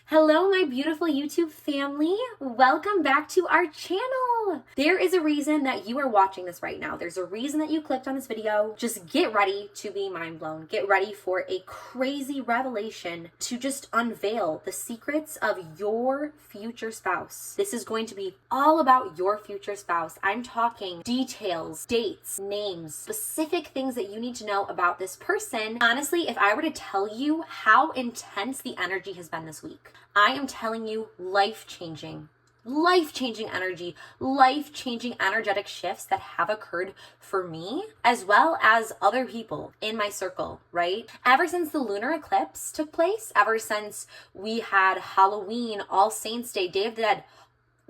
Hello, my beautiful YouTube family. Welcome back to our channel. There is a reason that you are watching this right now. There's a reason that you clicked on this video. Just get ready to be mind blown. Get ready for a crazy revelation to just unveil the secrets of your future spouse. This is going to be all about your future spouse. I'm talking details, dates, names, specific things that you need to know about this person. Honestly, if I were to tell you how intense the energy has been this week, I am telling you life-changing energy, life-changing energetic shifts that have occurred for me as well as other people in my circle, right? Ever since the lunar eclipse took place, ever since we had Halloween, All Saints Day, Day of the Dead,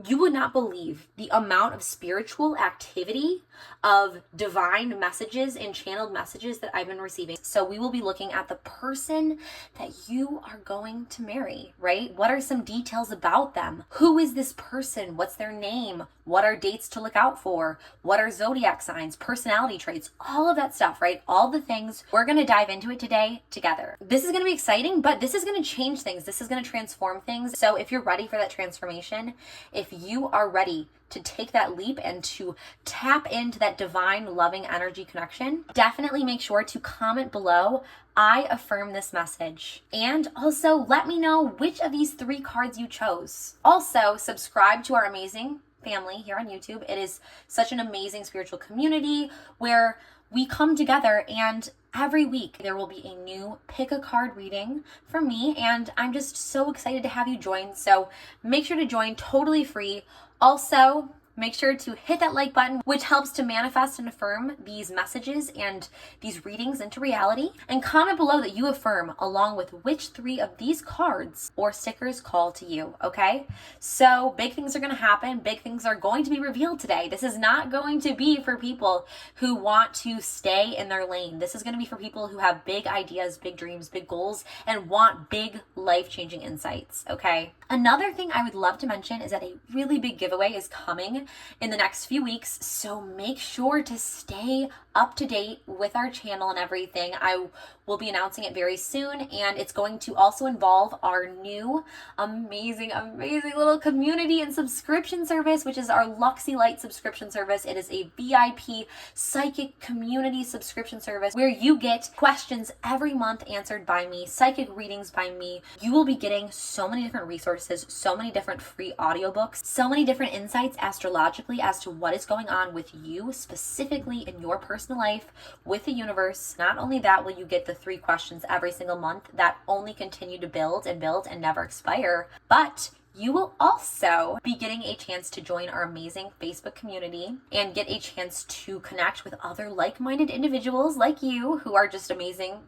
you would not believe the amount of spiritual activity, of divine messages and channeled messages that I've been receiving. So we will be looking at the person that you are going to marry, right? What are some details about them? Who is this person? What's their name? What are dates to look out for? What are zodiac signs, personality traits, all of that stuff, right? All the things. We're going to dive into it today together. This is going to be exciting, but this is going to change things. This is going to transform things. So if you're ready for that transformation, if you are ready to take that leap and to tap into that divine loving energy connection, definitely make sure to comment below, I affirm this message. And also let me know which of these 3 cards you chose. Also, subscribe to our amazing family here on YouTube. It is such an amazing spiritual community where we come together, and every week there will be a new pick a card reading from me, and I'm just so excited to have you join. So make sure to join, totally free. Also, make sure to hit that like button, which helps to manifest and affirm these messages and these readings into reality. And comment below that you affirm along with which 3 of these cards or stickers call to you, okay? So big things are going to happen. Big things are going to be revealed today. This is not going to be for people who want to stay in their lane. This is going to be for people who have big ideas, big dreams, big goals, and want big life-changing insights, okay? Another thing I would love to mention is that a really big giveaway is coming in the next few weeks, so make sure to stay up to date with our channel and everything. I will be announcing it very soon, and it's going to also involve our new amazing little community and subscription service, which is our LUXY Light subscription service. It is a VIP psychic community subscription service where you get questions every month answered by me, psychic readings by me. You will be getting so many different resources, so many different free audiobooks, so many different insights astrologically as to what is going on with you specifically in your personal life with the universe. Not only that, will you get the 3 questions every single month that only continue to build and never expire, but you will also be getting a chance to join our amazing Facebook community and get a chance to connect with other like-minded individuals like you who are just amazing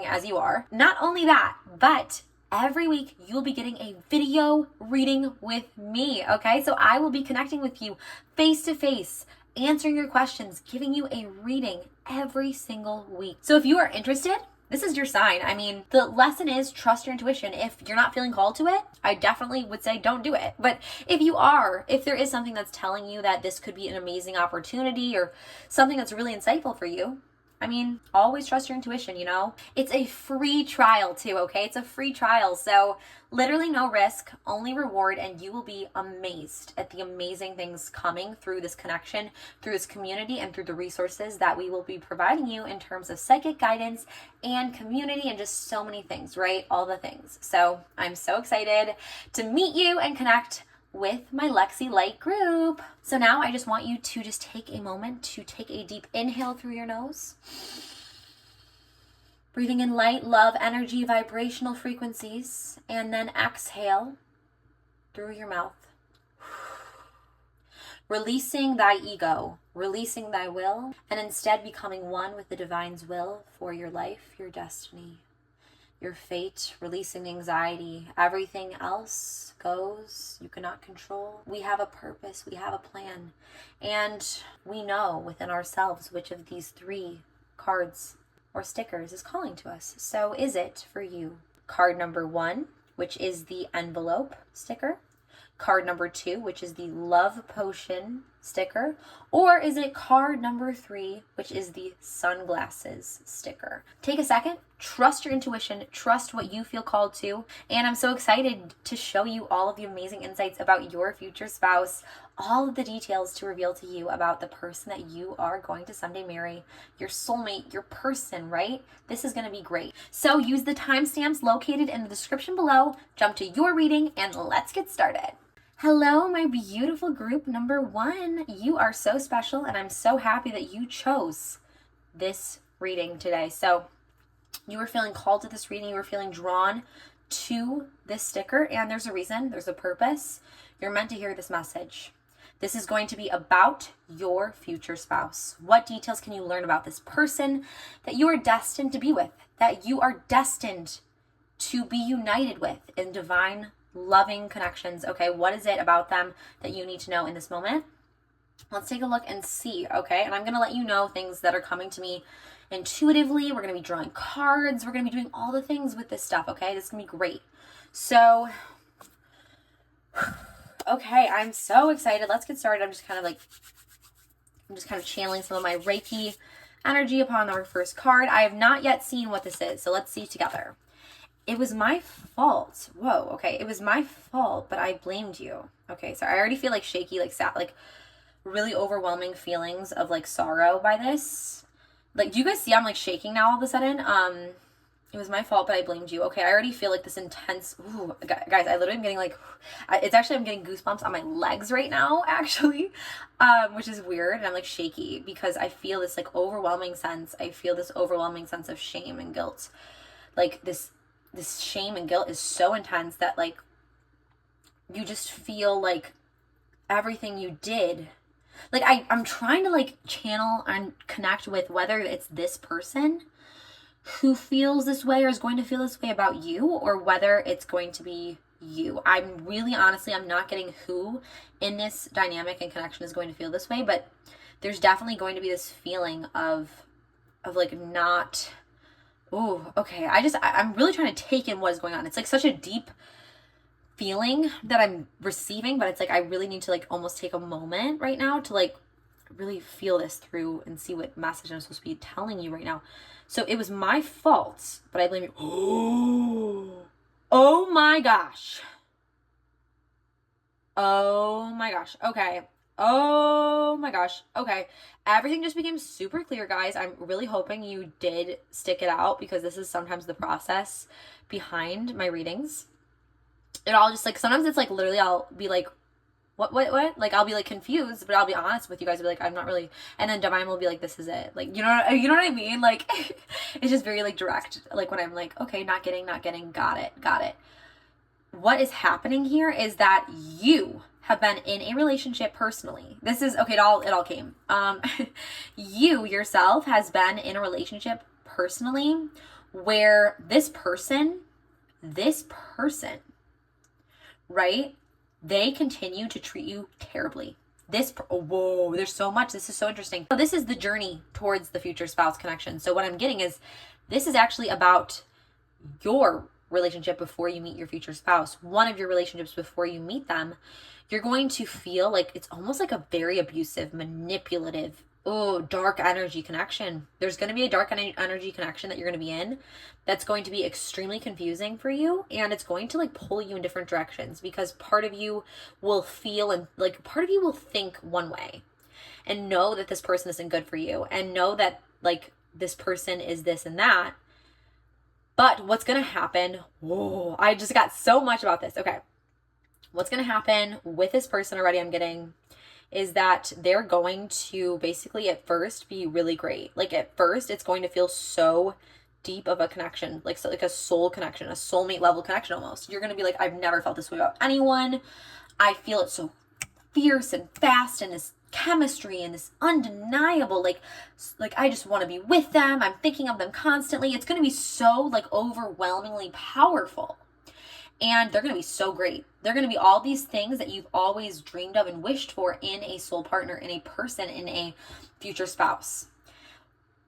as you are. Not only that, but every week you'll be getting a video reading with me, okay? So I will be connecting with you face to face, answering your questions, giving you a reading every single week. So if you are interested, this is your sign. I mean, the lesson is trust your intuition. If you're not feeling called to it, I definitely would say don't do it. But if you are, if there is something that's telling you that this could be an amazing opportunity or something that's really insightful for you, I mean, always trust your intuition, you know? It's a free trial too, okay? It's a free trial. So literally no risk, only reward, and you will be amazed at the amazing things coming through this connection, through this community, and through the resources that we will be providing you in terms of psychic guidance and community and just so many things, right? All the things. So I'm so excited to meet you and connect with my LUXY Light group. So now I just want you to just take a moment to take a deep inhale through your nose. Breathing in light, love, energy, vibrational frequencies, and then exhale through your mouth. Releasing thy ego, releasing thy will, and instead becoming one with the divine's will for your life, your destiny, your fate, releasing anxiety. Everything else goes, you cannot control. We have a purpose, we have a plan, and we know within ourselves which of these 3 cards or stickers is calling to us. So is it for you? Card number 1, which is the envelope sticker. Card number 2, which is the love potion sticker? Or is it card number 3, which is the sunglasses sticker? Take a second, trust your intuition, trust what you feel called to, and I'm so excited to show you all of the amazing insights about your future spouse, all of the details to reveal to you about the person that you are going to someday marry, your soulmate, your person, right? This is going to be great. So use the timestamps located in the description below, jump to your reading, and let's get started. Hello, my beautiful group number 1. You are so special, and I'm so happy that you chose this reading today. So you were feeling called to this reading, you were feeling drawn to this sticker, and there's a reason, there's a purpose. You're meant to hear this message. This is going to be about your future spouse. What details can you learn about this person that you are destined to be with, that you are destined to be united with in divine loving connections? Okay, what is it about them that you need to know in this moment? Let's take a look and see, okay? And I'm going to let you know things that are coming to me intuitively. We're going to be drawing cards. We're going to be doing all the things with this stuff, okay? This is going to be great. So, okay, I'm so excited. Let's get started. I'm just kind of channeling some of my Reiki energy upon our first card. I have not yet seen what this is, so let's see together. It was my fault. Whoa, okay. It was my fault, but I blamed you. Okay, so I already feel like shaky, like sad, like really overwhelming feelings of like sorrow by this. Like, do you guys see I'm like shaking now all of a sudden? It was my fault, but I blamed you. Okay, I already feel like this intense, ooh, guys, I literally am getting like, I'm getting goosebumps on my legs right now, actually, which is weird. And I'm like shaky because I feel this like overwhelming sense. I feel this overwhelming sense of shame and guilt. Like this shame and guilt is so intense that like you just feel like everything you did, like I'm trying to like channel and connect with whether it's this person who feels this way or is going to feel this way about you, or whether it's going to be you. I'm really honestly, I'm not getting who in this dynamic and connection is going to feel this way, but there's definitely going to be this feeling of like not. Oh, okay. I'm really trying to take in what is going on. It's like such a deep feeling that I'm receiving, but it's like I really need to like almost take a moment right now to like really feel this through and see what message I'm supposed to be telling you right now. So it was my fault, but I blame you. Oh my gosh. Oh my gosh. Okay. Oh my gosh. Okay. Everything just became super clear, guys. I'm really hoping you did stick it out because this is sometimes the process behind my readings. It all just like, sometimes it's like literally I'll be like, what? Like I'll be like confused, but I'll be honest with you guys. I'll be like, I'm not really, and then Divine will be like, this is it. Like, you know what I mean? Like, it's just very like direct. Like when I'm like, okay, not getting, got it. What is happening here is that you have been in a relationship personally. This is, okay, it all came. You yourself has been in a relationship personally where this person, right? They continue to treat you terribly. Whoa, there's so much. This is so interesting. So this is the journey towards the future spouse connection. So what I'm getting is this is actually about your relationship before you meet your future spouse. One of your relationships before you meet them. You're going to feel like it's almost like a very abusive, manipulative, dark energy connection. There's going to be a dark energy connection that you're going to be in that's going to be extremely confusing for you, and it's going to like pull you in different directions because part of you will feel and like part of you will think one way and know that this person isn't good for you and know that like this person is this and that. But what's going to happen, I just got so much about this. Okay. What's going to happen with this person already I'm getting is that they're going to basically at first be really great. Like at first it's going to feel so deep of a connection, like a soul connection, a soulmate level connection almost. You're going to be like, I've never felt this way about anyone. I feel it so fierce and fast and this chemistry and this undeniable, like I just want to be with them. I'm thinking of them constantly. It's going to be so like overwhelmingly powerful. And they're going to be so great. They're going to be all these things that you've always dreamed of and wished for in a soul partner, in a person, in a future spouse.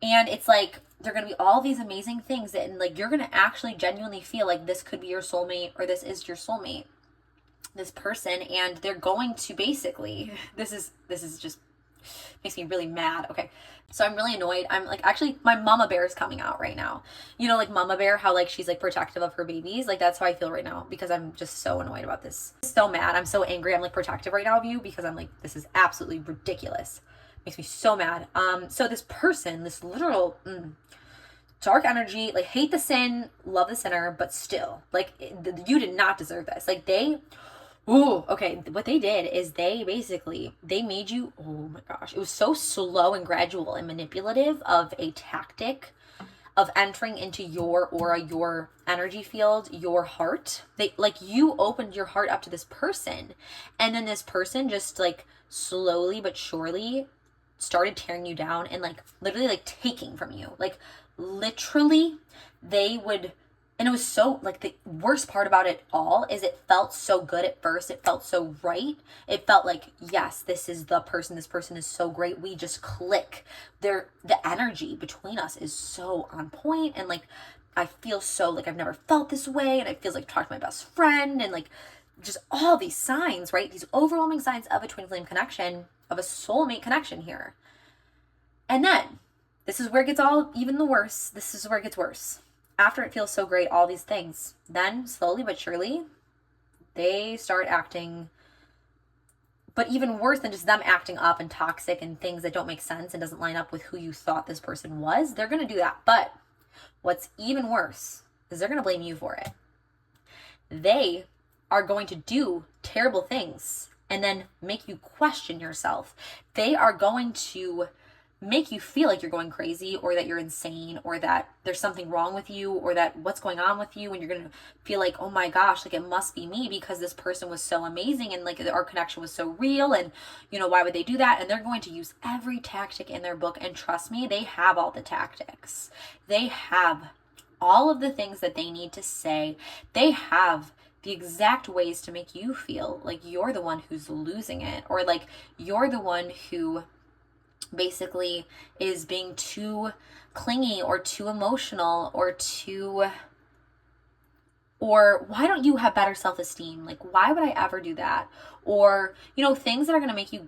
And it's like, they're going to be all these amazing things that, and like, you're going to actually genuinely feel like this could be your soulmate or this is your soulmate. this person, and they're going to basically, this is just makes me really mad. Okay, so I'm really annoyed. I'm like, actually, my mama bear is coming out right now. You know, like mama bear, how like she's like protective of her babies. Like that's how I feel right now, because I'm just so annoyed about this. I'm so mad. I'm so angry. I'm like protective right now of you, because I'm like, this is absolutely ridiculous. Makes me so mad. So this person, this literal dark energy, like hate the sin, love the sinner, but still, like you did not deserve this. Like okay, what they did is they made you, oh my gosh, it was so slow and gradual and manipulative of a tactic of entering into your aura, your energy field, your heart. They, like, you opened your heart up to this person, and then this person just like slowly but surely started tearing you down and like literally like taking from you. Like literally they would. And it was so, like, the worst part about it all is it felt so good at first. It felt so right. It felt like, yes, this is the person. This person is so great. We just click. The energy between us is so on point. And, like, I feel so, like, I've never felt this way. And I feel like I've talked to my best friend. And, like, just all these signs, right? These overwhelming signs of a twin flame connection, of a soulmate connection here. And then, this is where it gets all even the worse. This is where it gets worse. After it feels so great, all these things, then slowly but surely, they start acting, but even worse than just them acting up and toxic and things that don't make sense and doesn't line up with who you thought this person was. They're going to do that. But what's even worse is they're going to blame you for it. They are going to do terrible things and then make you question yourself. They are going to make you feel like you're going crazy, or that you're insane, or that there's something wrong with you, or that what's going on with you, and you're going to feel like, oh my gosh, like it must be me because this person was so amazing and like our connection was so real, and you know, why would they do that? And they're going to use every tactic in their book, and trust me, they have all the tactics. They have all of the things that they need to say. They have the exact ways to make you feel like you're the one who's losing it, or like you're the one who basically is being too clingy or too emotional or why don't you have better self-esteem? Like, why would I ever do that? Or, you know, things that are going to make you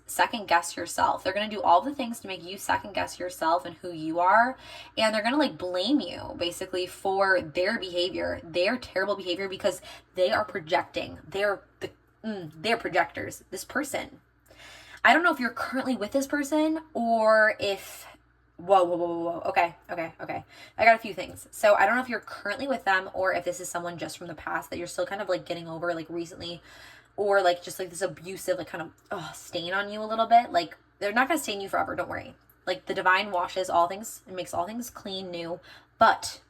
second guess yourself. They're going to do all the things to make you second guess yourself and who you are. And they're going to like blame you basically for their behavior, their terrible behavior, because they are projecting. They're projectors. This person. I don't know if you're currently with this person or if, whoa. Okay. I got a few things. So I don't know if you're currently with them or if this is someone just from the past that you're still kind of like getting over like recently, or like just like this abusive, like kind of stain on you a little bit. Like they're not going to stain you forever. Don't worry. Like the divine washes all things and makes all things clean, new, but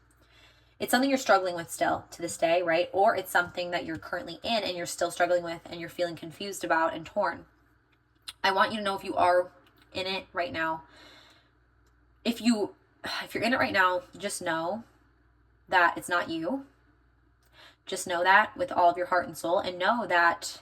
it's something you're struggling with still to this day, right? Or it's something that you're currently in and you're still struggling with and you're feeling confused about and torn. I want you to know if you are in it right now, if you're in it right now, just know that it's not you. Just know that with all of your heart and soul, and know that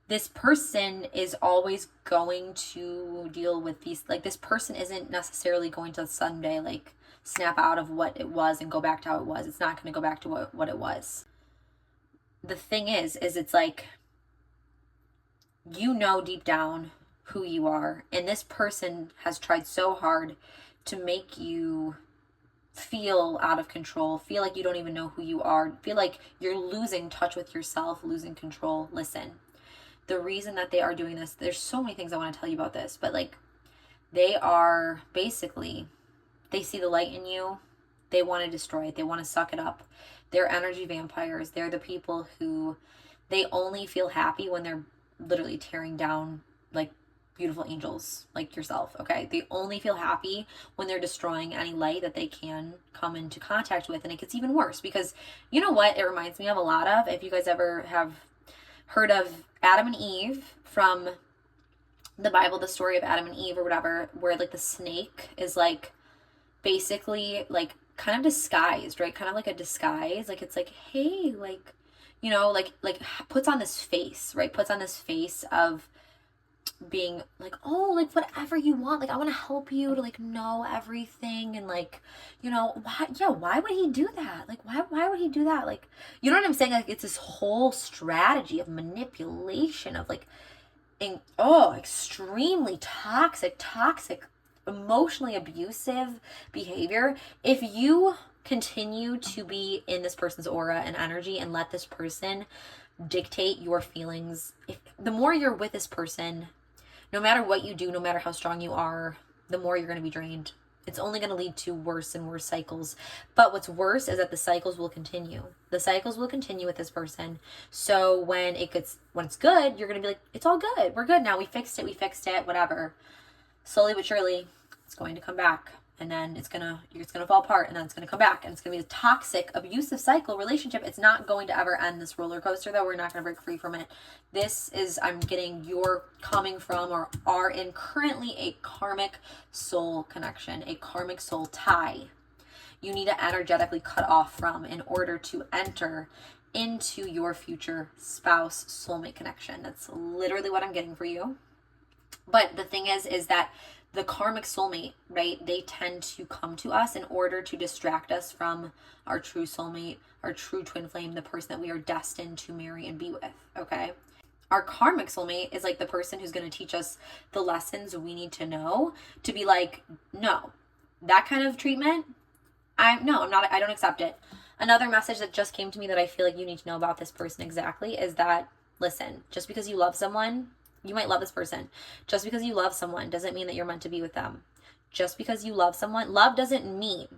this person is always going to deal with these, like this person isn't necessarily going to someday like snap out of what it was and go back to how it was. It's not going to go back to what it was. The thing is it's like, you know deep down who you are, and this person has tried so hard to make you feel out of control, feel like you don't even know who you are, feel like you're losing touch with yourself, losing control. Listen, the reason that they are doing this, there's so many things I want to tell you about this, but like they are basically, they see the light in you, they want to destroy it, they want to suck it up. They're energy vampires. They're the people who, they only feel happy when they're literally tearing down like beautiful angels like yourself, okay? They only feel happy when they're destroying any light that they can come into contact with. And it gets even worse because, you know what it reminds me of a lot of? If you guys ever have heard of Adam and Eve from the Bible, the story of Adam and Eve or whatever, where like the snake is like basically like kind of disguised, right? Kind of like a disguise. Like it's like, hey, like, you know, like puts on this face, right? Puts on this face of being like, oh, like whatever you want, like I want to help you to like know everything, and like, you know, why would he do that? Like why would he do that? Like, you know what I'm saying? Like it's this whole strategy of manipulation of like extremely toxic, emotionally abusive behavior. If you continue to be in this person's aura and energy and let this person dictate your feelings, if the more you're with this person, no matter what you do, no matter how strong you are, the more you're going to be drained. It's only going to lead to worse and worse cycles. But what's worse is that the cycles will continue. The cycles will continue with this person. So when it's good, you're going to be like, it's all good. We're good now. We fixed it, whatever. Slowly but surely, it's going to come back. And then it's gonna fall apart, and then it's gonna come back, and it's gonna be a toxic, abusive cycle relationship. It's not going to ever end. This roller coaster, though, we're not gonna break free from it. This is, I'm getting, you're coming from or are in currently a karmic soul connection, a karmic soul tie. You need to energetically cut off from in order to enter into your future spouse soulmate connection. That's literally what I'm getting for you. But the thing is that the karmic soulmate, right, they tend to come to us in order to distract us from our true soulmate, our true twin flame, the person that we are destined to marry and be with, okay? Our karmic soulmate is like the person who's going to teach us the lessons we need to know to be like, no, that kind of treatment, I don't accept it. Another message that just came to me that I feel like you need to know about this person exactly is that, listen, just because you love someone, you might love this person. Just because you love someone doesn't mean that you're meant to be with them. Just because you love someone, love doesn't mean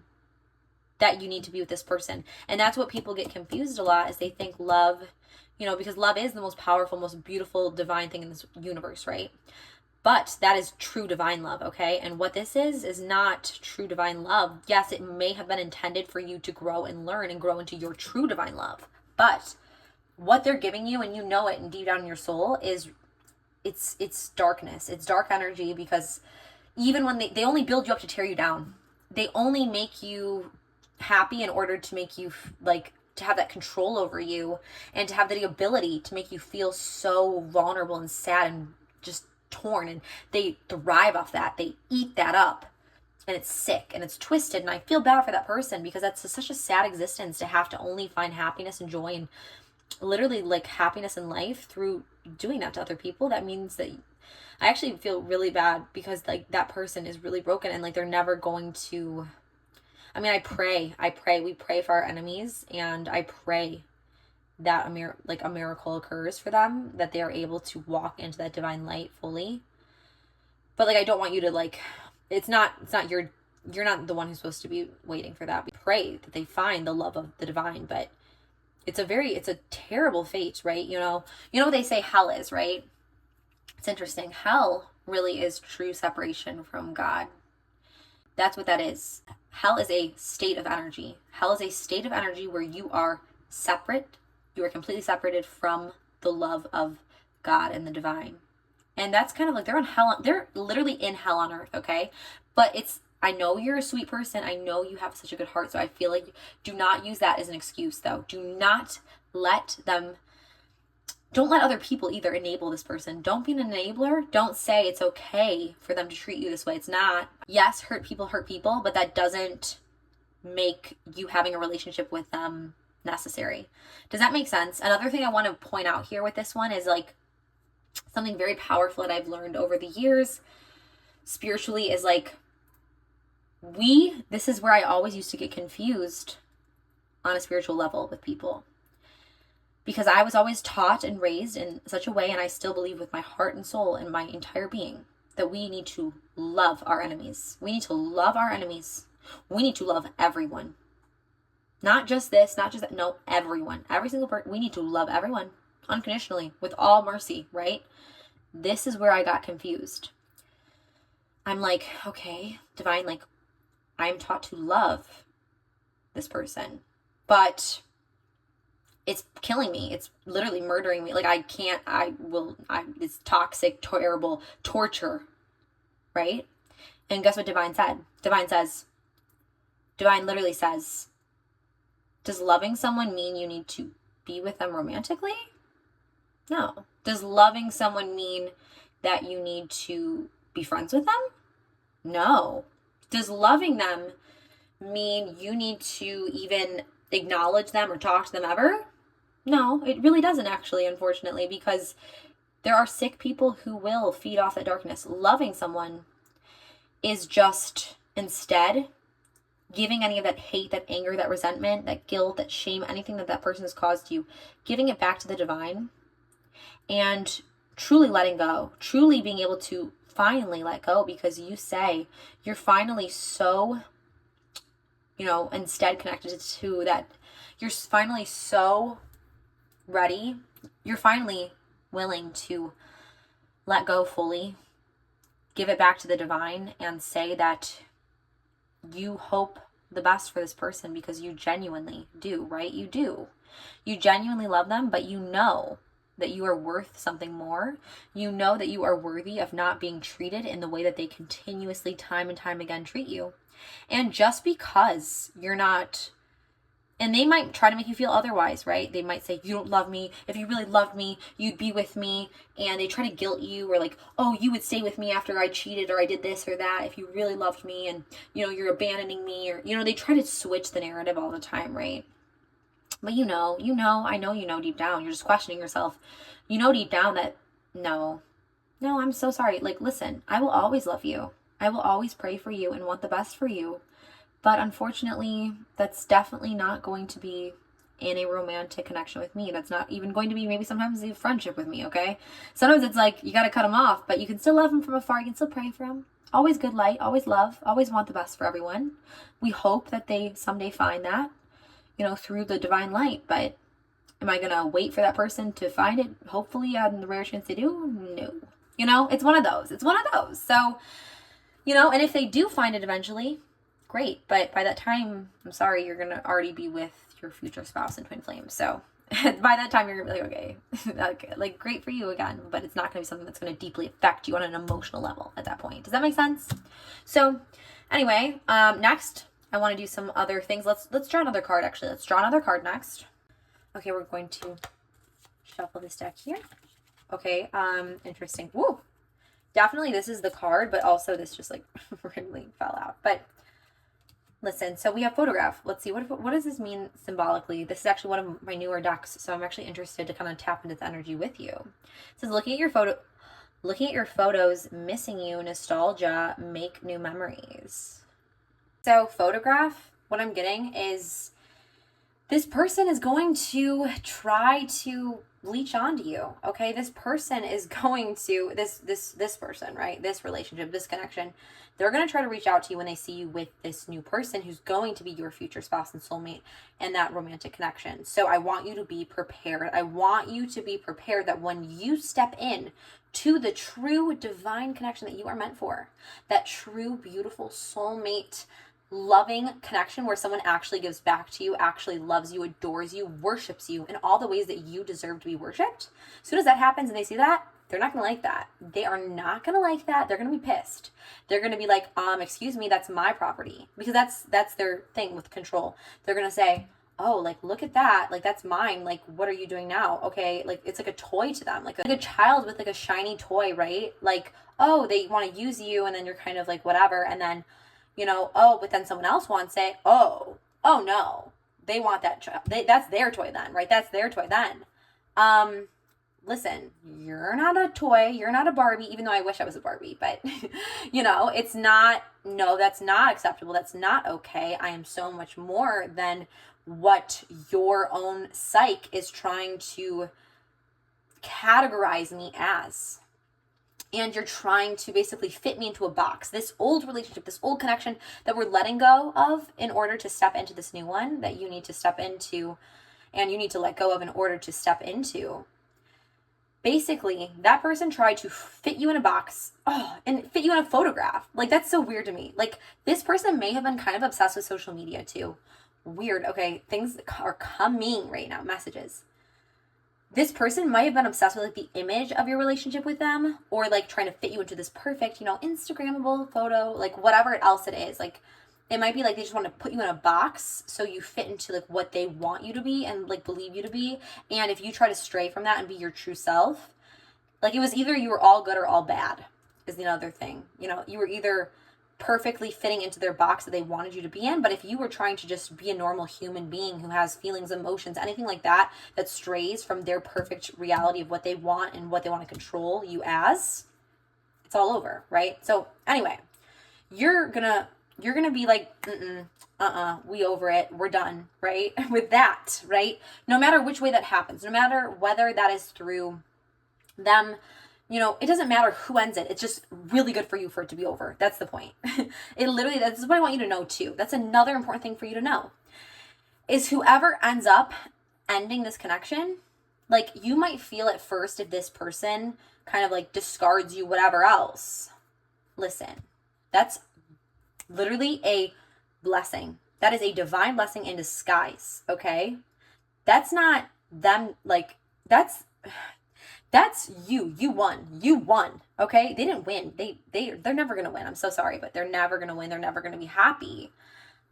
that you need to be with this person. And that's what people get confused a lot, is they think love, because love is the most powerful, most beautiful, divine thing in this universe, right? But that is true divine love, okay? And what this is not true divine love. Yes, it may have been intended for you to grow and learn and grow into your true divine love. But what they're giving you, and you know it and deep down in your soul, is it's darkness. It's dark energy, because even when they only build you up to tear you down. They only make you happy in order to make you like to have that control over you, and to have the ability to make you feel so vulnerable and sad and just torn. And they thrive off that. They eat that up, and it's sick and it's twisted. And I feel bad for that person, because that's such a sad existence to have to only find happiness and joy and literally like happiness in life through doing that to other people. That means that I actually feel really bad, because like that person is really broken, and like they're never going to, I mean, I pray, we pray for our enemies, and I pray that a miracle occurs for them, that they are able to walk into that divine light fully. But like, I don't want you to like, it's not you're not the one who's supposed to be waiting for that. We pray that they find the love of the divine, but it's a terrible fate, right? You know what they say hell is, right? It's interesting. Hell really is true separation from God. That's what that is. Hell is a state of energy. Hell is a state of energy where you are separate. You are completely separated from the love of God and the divine. And that's kind of like they're literally in hell on earth, okay? But I know you're a sweet person. I know you have such a good heart. So I feel like do not use that as an excuse, though. Don't let other people either enable this person. Don't be an enabler. Don't say it's okay for them to treat you this way. It's not. Yes, hurt people, but that doesn't make you having a relationship with them necessary. Does that make sense? Another thing I want to point out here with this one is like something very powerful that I've learned over the years spiritually is like, this is where I always used to get confused on a spiritual level with people, because I was always taught and raised in such a way, and I still believe with my heart and soul and my entire being, that we need to love our enemies. We need to love our enemies. We need to love everyone. Not just this, not just that. No, everyone. Every single person. We need to love everyone unconditionally with all mercy, right? This is where I got confused. I'm like, okay, divine, like, I'm taught to love this person, but it's killing me. It's literally murdering me. Like, it's toxic, terrible torture, right? And guess what Divine said? Divine literally says, does loving someone mean you need to be with them romantically? No. Does loving someone mean that you need to be friends with them? No. Does loving them mean you need to even acknowledge them or talk to them ever? No, it really doesn't actually, unfortunately, because there are sick people who will feed off that darkness. Loving someone is just instead giving any of that hate, that anger, that resentment, that guilt, that shame, anything that that person has caused you, giving it back to the divine and truly letting go, truly being able to finally let go, because you say you're finally so, instead connected to that. You're finally so ready. You're finally willing to let go fully, give it back to the divine, and say that you hope the best for this person because you genuinely do, right? You do. You genuinely love them, but you know that you are worth something more. You know that you are worthy of not being treated in the way that they continuously, time and time again, treat you. And just because you're not, and they might try to make you feel otherwise, right? They might say, you don't love me. If you really loved me, you'd be with me. And they try to guilt you, or like, oh, you would stay with me after I cheated or I did this or that if you really loved me, and, you're abandoning me, or, they try to switch the narrative all the time, right? But I know deep down, you're just questioning yourself. You know deep down that, no, I'm so sorry. Like, listen, I will always love you. I will always pray for you and want the best for you. But unfortunately, that's definitely not going to be in a romantic connection with me. That's not even going to be maybe sometimes a friendship with me, okay? Sometimes it's like you got to cut them off, but you can still love them from afar. You can still pray for them. Always good light, always love, always want the best for everyone. We hope that they someday find that, through the divine light. But am I going to wait for that person to find it? Hopefully, on the rare chance they do? No. It's one of those. So, and if they do find it eventually, great. But by that time, I'm sorry, you're going to already be with your future spouse in twin flames. So by that time, you're going to be like, okay, like great for you again, but it's not going to be something that's going to deeply affect you on an emotional level at that point. Does that make sense? So anyway, next, I want to do some other things. Let's draw another card, actually. Let's draw another card next. Okay, we're going to shuffle this deck here. Okay, interesting. Woo! Definitely this is the card, but also this just like randomly fell out. But listen, so we have photograph. Let's see, what does this mean symbolically? This is actually one of my newer decks, so I'm actually interested to kind of tap into the energy with you. It says, looking at your photos, missing you, nostalgia, make new memories. So photograph, what I'm getting is this person is going to try to leech onto you, okay? This person is going to, this person, right? This relationship, this connection, they're going to try to reach out to you when they see you with this new person who's going to be your future spouse and soulmate and that romantic connection. So I want you to be prepared. I want you to be prepared that when you step in to the true divine connection that you are meant for, that true, beautiful soulmate loving connection where someone actually gives back to you, actually loves you, adores you, worships you in all the ways that you deserve to be worshipped. As soon as that happens and they see that, they're not going to like that. They are not going to like that. They're going to be pissed. They're going to be like, excuse me, that's my property. Because that's their thing with control. They're going to say, oh, like, look at that. Like, that's mine. Like, what are you doing now? Okay. Like, it's like a toy to them. Like a child with like a shiny toy, right? Like, oh, they want to use you and then you're kind of like, whatever. And then, but then someone else wants it. Oh no, they want that child. That's their toy then, right? That's their toy then. Listen, you're not a toy. You're not a Barbie, even though I wish I was a Barbie, but it's not, no, that's not acceptable. That's not okay. I am so much more than what your own psyche is trying to categorize me as. And you're trying to basically fit me into a box. This old relationship, this old connection that we're letting go of in order to step into this new one that you need to step into and you need to let go of in order to step into. Basically, that person tried to fit you in a box and fit you in a photograph. Like, that's so weird to me. Like, this person may have been kind of obsessed with social media too. Weird. Okay, things are coming right now, messages. This person might have been obsessed with like the image of your relationship with them, or like trying to fit you into this perfect, Instagrammable photo, like whatever else it is. Like, it might be like they just want to put you in a box so you fit into like what they want you to be and like believe you to be. And if you try to stray from that and be your true self, Like it was either you were all good or all bad is the other thing. You know, you were either perfectly fitting into their box that they wanted you to be in, but if you were trying to just be a normal human being who has feelings, emotions, anything like that, that strays from their perfect reality of what they want and what they want to control you as, it's all over, right? So anyway, you're gonna be like, we over it, we're done, right? With that, right? No matter which way that happens, no matter whether that is through them, you know, it doesn't matter who ends it. It's just really good for you for it to be over. That's the point. It literally, that's what I want you to know too. That's another important thing for you to know is whoever ends up ending this connection, like you might feel at first if this person kind of like discards you, whatever else. Listen, that's literally a blessing. That is a divine blessing in disguise, okay? That's not them, like, that's you. You won, okay? They didn't win. They're never going to win. I'm so sorry, but they're never going to win. They're never going to be happy.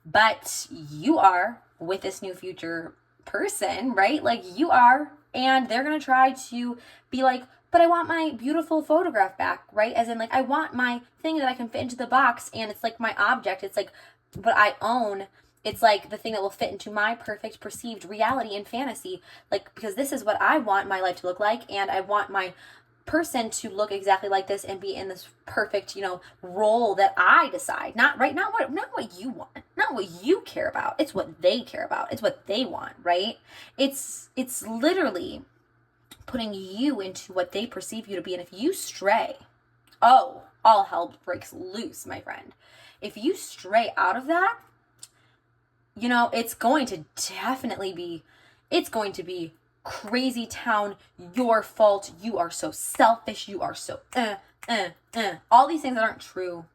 But you are with this new future person, right? Like you are, and they're going to try to be like, but I want my beautiful photograph back, right? As in like, I want my thing that I can fit into the box, and it's like my object. It's like what I own. It's like the thing that will fit into my perfect perceived reality and fantasy. Like, because this is what I want my life to look like, and I want my person to look exactly like this and be in this perfect, you know, role that I decide. Not what you want, not what you care about. It's what they care about. It's what they want, right? It's literally putting you into what they perceive you to be. And if you stray, oh, all hell breaks loose, my friend. If you stray out of that, you know, it's going to be crazy town, your fault, you are so selfish, you are so, all these things that aren't true.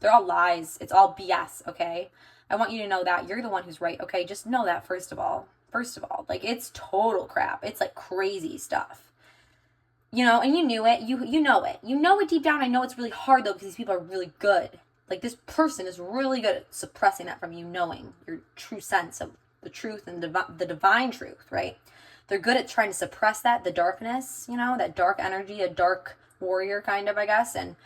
They're all lies. It's all BS, okay? I want you to know that you're the one who's right, okay? Just know that first of all, like it's total crap. It's like crazy stuff. You know, and you knew it, you know it. You know it deep down. I know it's really hard though, because these people are really good. Like this person is really good at suppressing that from you, knowing your true sense of the truth and the divine truth, right? They're good at trying to suppress that, the darkness, you know, that dark energy, a dark warrior kind of, I guess. And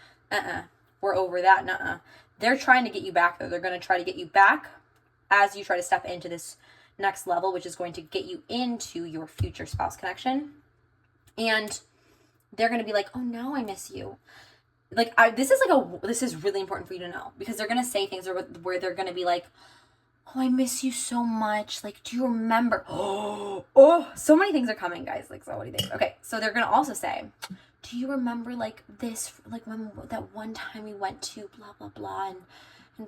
we're over that. They're trying to get you back though. They're going to try to get you back as you try to step into this next level, which is going to get you into your future spouse connection. And they're going to be like, oh, now I miss you. Like, this is really important for you to know, because they're going to say things where they're going to be like, oh, I miss you so much. Like, do you remember? Oh, so many things are coming, guys. Like, so many things. Okay, so they're going to also say, do you remember, like, this, like, when that one time we went to blah, blah, blah, and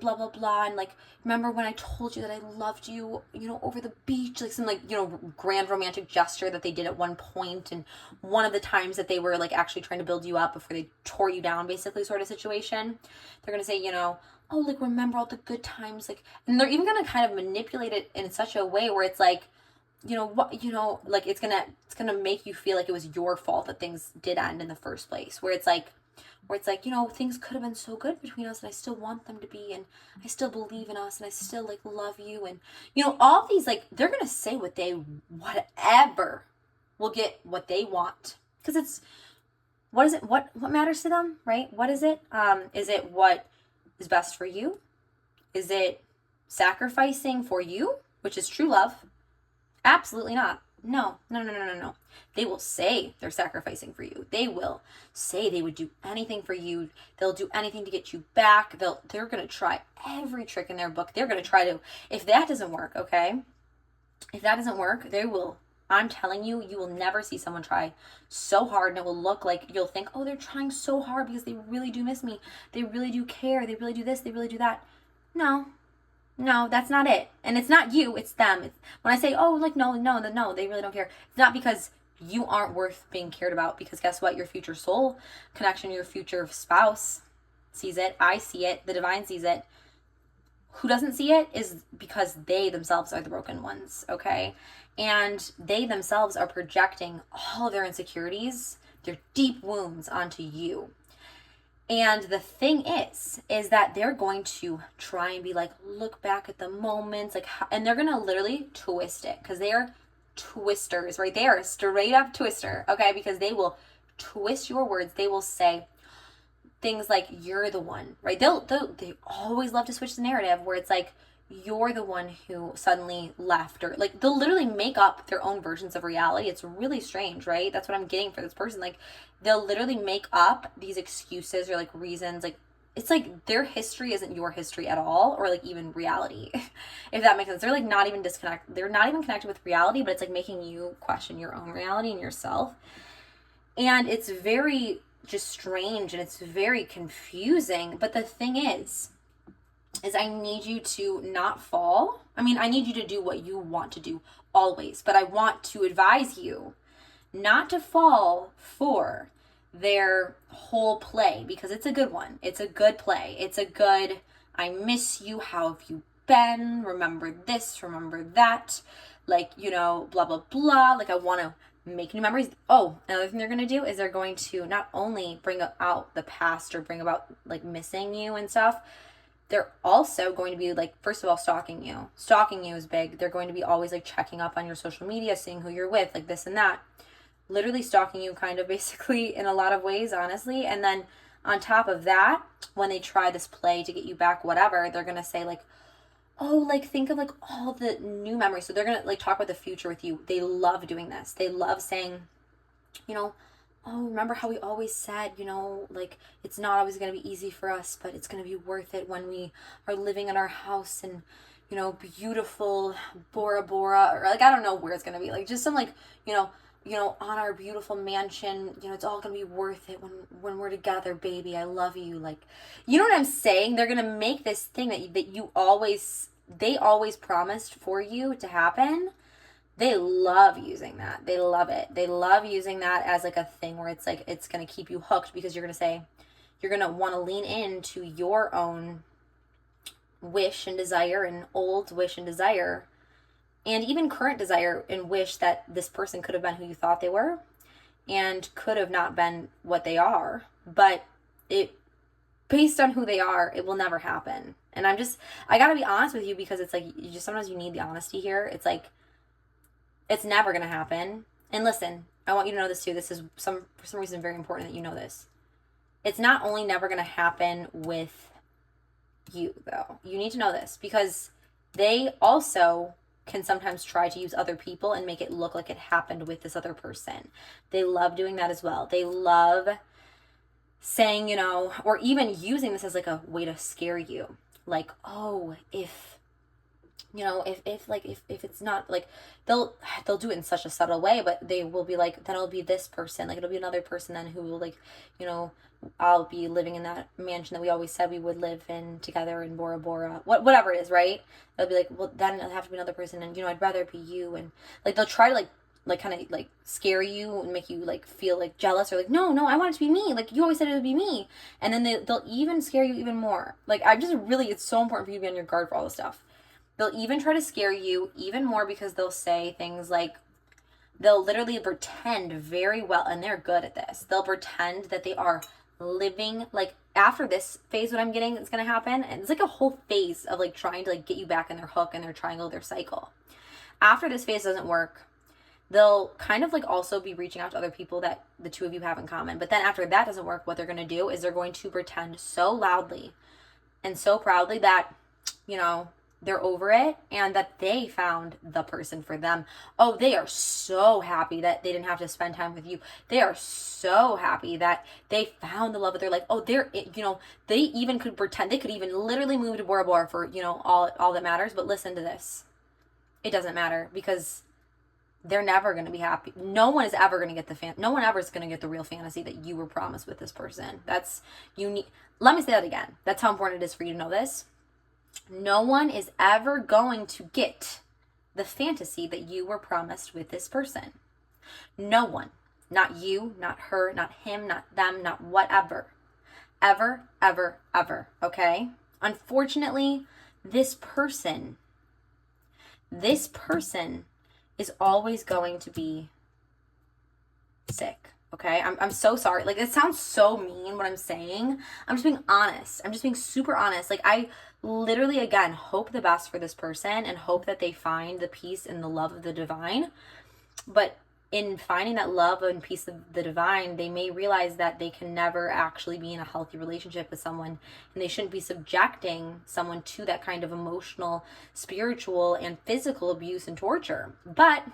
blah, blah, blah, and, like, remember when I told you that I loved you, you know, over the beach, like, some, like, you know, grand romantic gesture that they did at one point, and one of the times that they were, like, actually trying to build you up before they tore you down, basically, sort of situation. They're going to say, you know, oh, like, remember all the good times, like, and they're even going to kind of manipulate it in such a way where it's like, you know, what, you know, like, it's gonna make you feel like it was your fault that things did end in the first place, where it's like, you know, things could have been so good between us, and I still want them to be, and I still believe in us, and I still, like, love you, and, you know, all these, like, they're gonna say whatever will get what they want, because it's, what is it, what matters to them, right? What is it? Is it what is best for you? Is it sacrificing for you, which is true love? Absolutely not. No. They will say they're sacrificing for you. They will say they would do anything for you. They'll do anything to get you back. They're going to try every trick in their book. They're going to try to, if that doesn't work, okay? If that doesn't work, they will, I'm telling you, you will never see someone try so hard, and it will look like, you'll think, oh, they're trying so hard because they really do miss me. They really do care. They really do this. They really do that. No, that's not it. And it's not you, it's them. When I say, oh, like, no, they really don't care. It's not because you aren't worth being cared about, because guess what? Your future soul connection, your future spouse sees it. I see it. The divine sees it. Who doesn't see it is because they themselves are the broken ones, okay? And they themselves are projecting all of their insecurities, their deep wounds onto you. And the thing is that they're going to try and be like, look back at the moments, like, and they're going to literally twist it, because they are twisters, right? They are a straight up twister, okay? Because they will twist your words. They will say things like, you're the one, right? They always love to switch the narrative where it's like, you're the one who suddenly left, or like they'll literally make up their own versions of reality. It's really strange, right? That's what I'm getting for this person. Like they'll literally make up these excuses or like reasons. Like it's like their history isn't your history at all, or like even reality, if that makes sense. They're like not even they're not even connected with reality, but it's like making you question your own reality and yourself. And it's very just strange and it's very confusing. But the thing is I need you to not fall. I mean, I need you to do what you want to do always, but I want to advise you not to fall for their whole play, because it's a good one. It's a good play. It's a good, I miss you. How have you been? Remember this, remember that. Like, you know, blah, blah, blah. Like I want to make new memories. Oh, another thing they're going to do is they're going to not only bring out the past or bring about like missing you and stuff, they're also going to be like, first of all, stalking you. Stalking you is big. They're going to be always like checking up on your social media, seeing who you're with, like this and that. Literally stalking you kind of basically in a lot of ways, honestly. And then on top of that, when they try this play to get you back, whatever, they're going to say like, oh, like think of like all the new memories. So they're going to like talk about the future with you. They love doing this. They love saying, you know, oh, remember how we always said, you know, like it's not always going to be easy for us, but it's going to be worth it when we are living in our house in, you know, beautiful Bora Bora, or like I don't know where it's going to be, like just some like, you know, on our beautiful mansion, you know, it's all going to be worth it when we're together, baby. I love you. Like, you know what I'm saying? They're going to make this thing they always promised for you to happen. They love using that. They love it. They love using that as like a thing where it's like, it's going to keep you hooked, because you're going to say, you're going to want to lean into your own wish and desire, and old wish and desire, and even current desire and wish that this person could have been who you thought they were and could have not been what they are. But based on who they are, it will never happen. And I got to be honest with you, because it's like, sometimes you need the honesty here. It's like, it's never going to happen. And listen, I want you to know this too. This is for some reason very important that you know this. It's not only never going to happen with you, though. You need to know this, because they also can sometimes try to use other people and make it look like it happened with this other person. They love doing that as well. They love saying, you know, or even using this as like a way to scare you. Like, oh, if it's not like, they'll do it in such a subtle way, but they will be like, then it'll be this person, like it'll be another person then who will, like, you know, I'll be living in that mansion that we always said we would live in together in Bora Bora, whatever it is, right? They'll be like, well, then it'll have to be another person, and, you know, I'd rather it be you. And like, they'll try to like kind of like scare you and make you like feel like jealous, or like, no, I want it to be me. Like, you always said it would be me. And then they'll even scare you even more. Like, it's so important for you to be on your guard for all this stuff. They'll even try to scare you even more, because they'll say things like, they'll literally pretend very well, and they're good at this. They'll pretend that they are living, like, after this phase, what I'm getting is going to happen, and it's like a whole phase of like trying to like get you back in their hook and their triangle, their cycle. After this phase doesn't work, they'll kind of like also be reaching out to other people that the two of you have in common. But then after that doesn't work, what they're going to do is they're going to pretend so loudly and so proudly that, you know, they're over it and that they found the person for them. Oh, they are so happy that they didn't have to spend time with you. They are so happy that they found the love of their life. Oh, you know, they even could pretend, they could even literally move to Bora Bora for, you know, all that matters. But listen to this. It doesn't matter, because they're never going to be happy. No one is ever going to get no one ever is going to get the real fantasy that you were promised with this person. That's unique. Let me say that again. That's how important it is for you to know this. No one is ever going to get the fantasy that you were promised with this person. No one. Not you, not her, not him, not them, not whatever. Ever, ever, ever. Okay? Unfortunately, this person is always going to be sick. Okay, I'm so sorry. Like, it sounds so mean what I'm saying. I'm just being honest. I'm just being super honest. Like, I literally, again, hope the best for this person and hope that they find the peace and the love of the divine. But in finding that love and peace of the divine, they may realize that they can never actually be in a healthy relationship with someone, and they shouldn't be subjecting someone to that kind of emotional, spiritual, and physical abuse and torture. But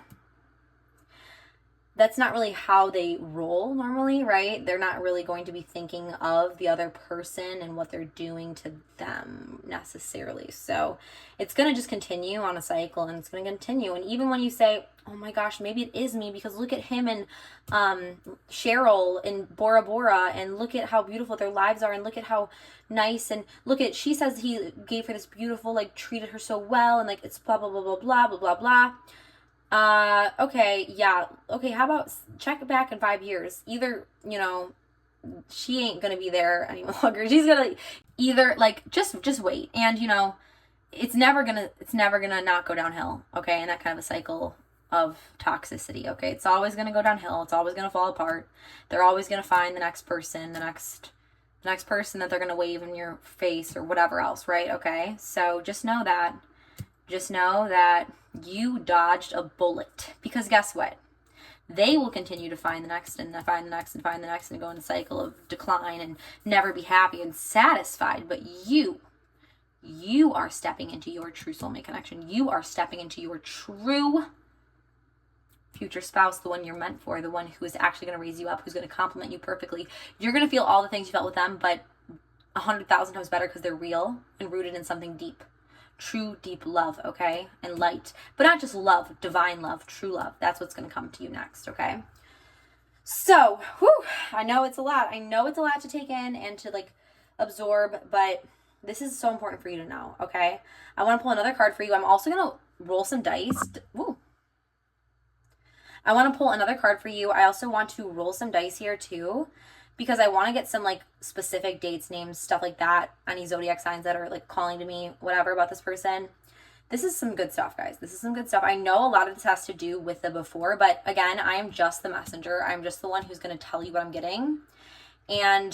that's not really how they roll normally, right? They're not really going to be thinking of the other person and what they're doing to them necessarily. So it's going to just continue on a cycle, and it's going to continue. And even when you say, oh my gosh, maybe it is me, because look at him and Cheryl in Bora Bora, and look at how beautiful their lives are, and look at how nice, and look at, she says he gave her this beautiful, like, treated her so well, and like, it's blah, blah, blah, blah, blah, blah, blah, blah. Okay, yeah, okay, how about check back in 5 years? Either, you know, she ain't gonna be there any longer. She's gonna either, like, just wait. And, you know, it's never gonna not go downhill, okay? And that kind of a cycle of toxicity, okay? It's always gonna go downhill. It's always gonna fall apart. They're always gonna find the next person, the next person that they're gonna wave in your face or whatever else, right? Okay, so just know that you dodged a bullet, because guess what? They will continue to find the next and find the next and find the next and go in a cycle of decline and never be happy and satisfied. But you are stepping into your true soulmate connection. You are stepping into your true future spouse, the one you're meant for, the one who is actually going to raise you up, who's going to compliment you perfectly. You're going to feel all the things you felt with them, but 100,000 times better, because they're real and rooted in something deep. True, deep love, okay? And light. But not just love, divine love, true love. That's what's going to come to you next, okay? So, I know it's a lot. I know it's a lot to take in and to, like, absorb, but this is so important for you to know, okay? I want to pull another card for you. I'm also going to roll some dice. I want to pull another card for you. I also want to roll some dice here, too, because I want to get some, like, specific dates, names, stuff like that, any zodiac signs that are, like, calling to me, whatever, about this person. This is some good stuff, guys. This is some good stuff. I know a lot of this has to do with the before, but again, I am just the messenger. I'm just the one who's going to tell you what I'm getting. And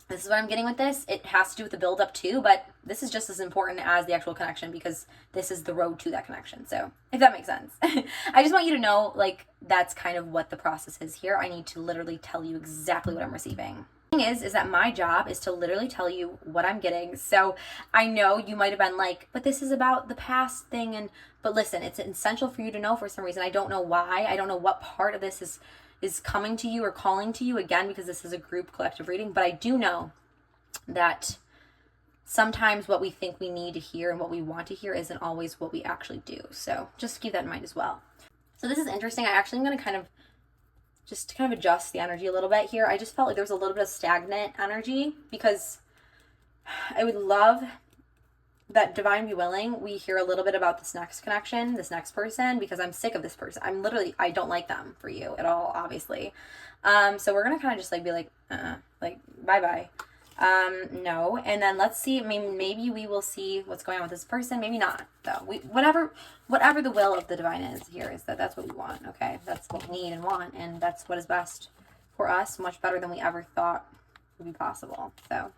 this is what I'm getting with this. It has to do with the build up too, but this is just as important as the actual connection, because this is the road to that connection. So if that makes sense, I just want you to know, like, that's kind of what the process is here. I need to literally tell you exactly what I'm receiving. The thing is that my job is to literally tell you what I'm getting. So I know you might have been like, but this is about the past thing. But listen, it's essential for you to know for some reason. I don't know why. I don't know what part of this is coming to you or calling to you, again, because this is a group collective reading. But I do know that sometimes what we think we need to hear and what we want to hear isn't always what we actually do. So just keep that in mind as well. So this is interesting. I actually am going to kind of adjust the energy a little bit here. I just felt like there was a little bit of stagnant energy, because I would love that, divine be willing, we hear a little bit about this next connection, this next person, because I'm sick of this person. I don't like them for you at all, obviously. So we're going to kind of just, like, be like, like, bye-bye. No. And then let's see, maybe we will see what's going on with this person. Maybe not, though. Whatever the will of the divine is here, is that's what we want, okay? That's what we need and want, and that's what is best for us, much better than we ever thought would be possible. So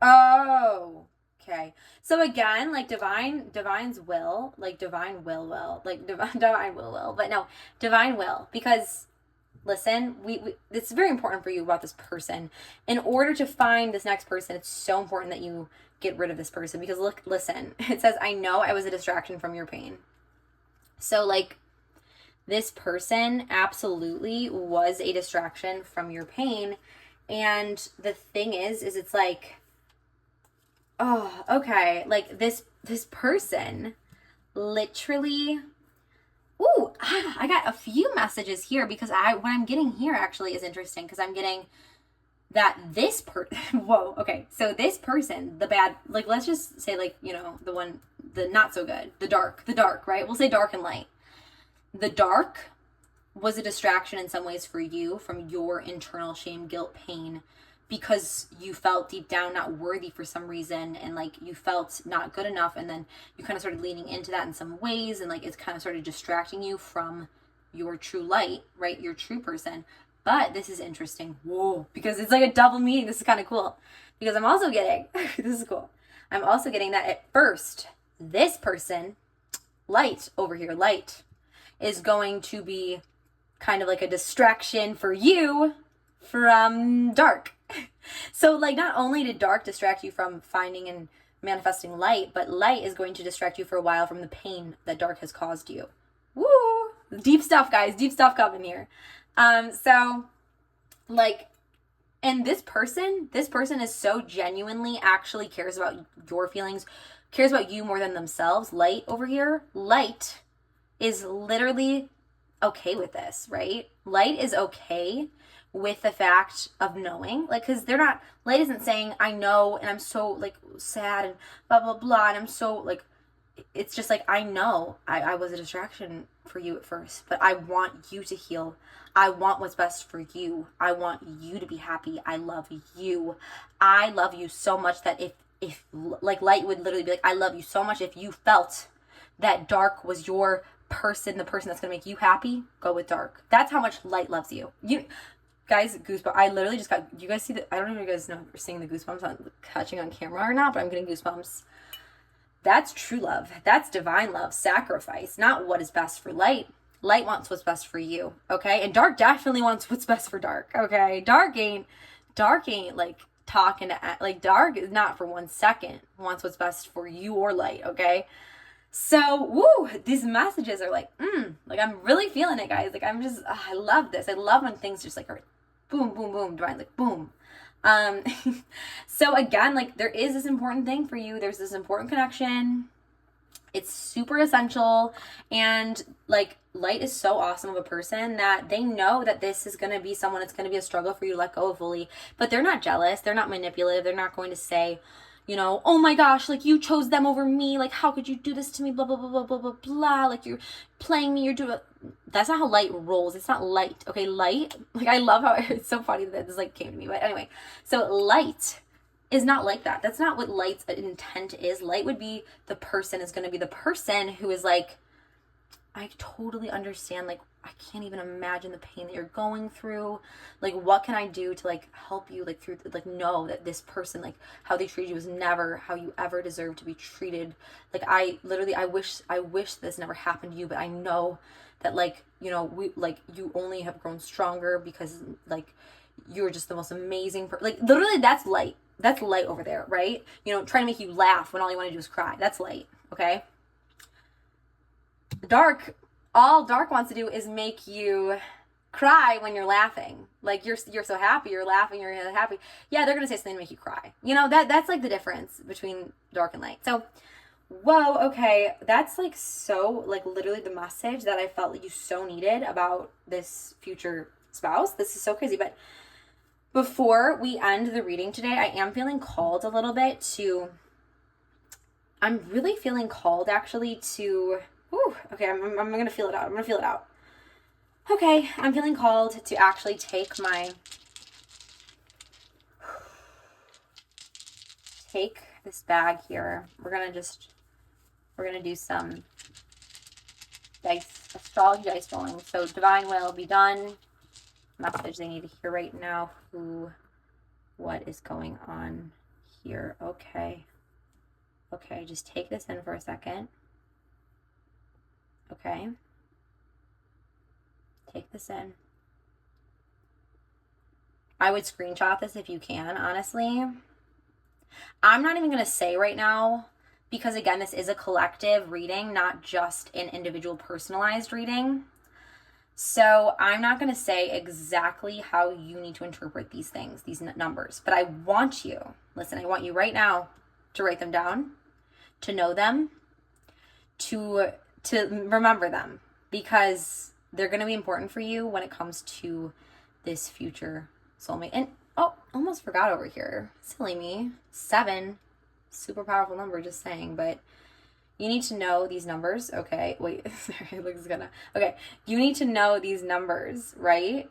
oh, okay. So again, like, divine's will, like, divine will, like, divine will, but no, divine will, because listen, it's very important for you about this person. In order to find this next person, it's so important that you get rid of this person, because listen, it says, I know I was a distraction from your pain. So, like, this person absolutely was a distraction from your pain. And the thing is it's like, oh, okay, like, this person literally, ooh, I got a few messages here, because what I'm getting here actually is interesting, because I'm getting that this whoa, okay, so this person, the bad, like, let's just say, like, you know, the not so good, the dark, right? We'll say dark and light. The dark was a distraction in some ways for you from your internal shame, guilt, pain, because you felt deep down not worthy for some reason, and like you felt not good enough, and then you kind of started leaning into that in some ways, and like it's kind of started distracting you from your true light, right? Your true person. But this is interesting. Whoa, because it's like a double meaning. This is kind of cool, because I'm also getting this is cool. I'm also getting that at first this person, light over here, light, is going to be kind of like a distraction for you from dark. So like not only did dark distract you from finding and manifesting light, but light is going to distract you for a while from the pain that dark has caused you. Woo! Deep stuff, guys. Deep stuff coming here. So like, and this person is so genuinely actually cares about your feelings, cares about you more than themselves. Light over here, light is literally okay with this, right? Light is okay with the fact of knowing, like, because they're not, light isn't saying I know and I'm so like sad and blah blah blah and I'm so like, it's just like I know I was a distraction for you at first, but I want you to heal. I want what's best for you. I want you to be happy. I love you. I love you so much that if like light would literally be like, I love you so much, if you felt that dark was your person, the person that's gonna make you happy, go with dark. That's how much light loves you. You guys, goosebumps. I literally just got, you guys see the, I don't know if you guys know if you're seeing the goosebumps on catching on camera or not, but I'm getting goosebumps. That's true love. That's divine love, sacrifice, not what is best for light. Light wants what's best for you, okay? And dark definitely wants what's best for dark, okay? Dark ain't like talking to, like dark is not for 1 second wants what's best for you or light, okay? So, woo, these messages are like, like I'm really feeling it, guys. Like I'm just, I love this. I love when things just like are boom, boom, boom, divine, like boom. So again, like there is this important thing for you. There's this important connection. It's super essential. And like light is so awesome of a person that they know that this is going to be someone that's going to be a struggle for you to let go of fully, but they're not jealous. They're not manipulative. They're not going to say, you know, oh my gosh, like you chose them over me. Like, how could you do this to me? Blah, blah, blah, blah, blah, blah, blah. Like you're playing me. You're doing, that's not how light rolls. It's not light. Okay. Light. Like I love how it's so funny that this like came to me, but anyway, so light is not like that. That's not what light's intent is. Light would be the person is going to be the person who is like, I totally understand. Like, I can't even imagine the pain that you're going through. Like, what can I do to like help you like through, like know that this person, like how they treat you is never how you ever deserve to be treated. Like I literally, I wish this never happened to you, but I know that like, you know, we like, you only have grown stronger because like you're just the most amazing like literally that's light. That's light over there, right? You know, trying to make you laugh when all you want to do is cry. That's light, okay? Dark, all dark wants to do is make you cry when you're laughing. Like you're so happy, you're laughing, you're happy. Yeah, they're gonna say something to make you cry. You know, that's like the difference between dark and light. So, whoa, okay, that's like so like literally the message that I felt like you so needed about this future spouse. This is so crazy, but before we end the reading today, I am feeling called a little bit to, I'm really feeling called actually to, okay, I'm going to feel it out. I'm going to feel it out. Okay, I'm feeling called to actually take this bag here. We're going to do some astrology dice rolling. So divine will be done. Message they need to hear right now. What is going on here? Okay, just take this in for a second. Okay, take this in. I would screenshot this if you can, honestly. I'm not even going to say right now, because again, this is a collective reading, not just an individual personalized reading. So I'm not going to say exactly how you need to interpret these things, these numbers, but I want you, listen, I want you right now to write them down, to know them, to remember them, because they're going to be important for you when it comes to this future soulmate. And almost forgot over here. Silly me. 7, super powerful number, just saying, but you need to know these numbers, okay? Wait, sorry, okay. You need to know these numbers, right?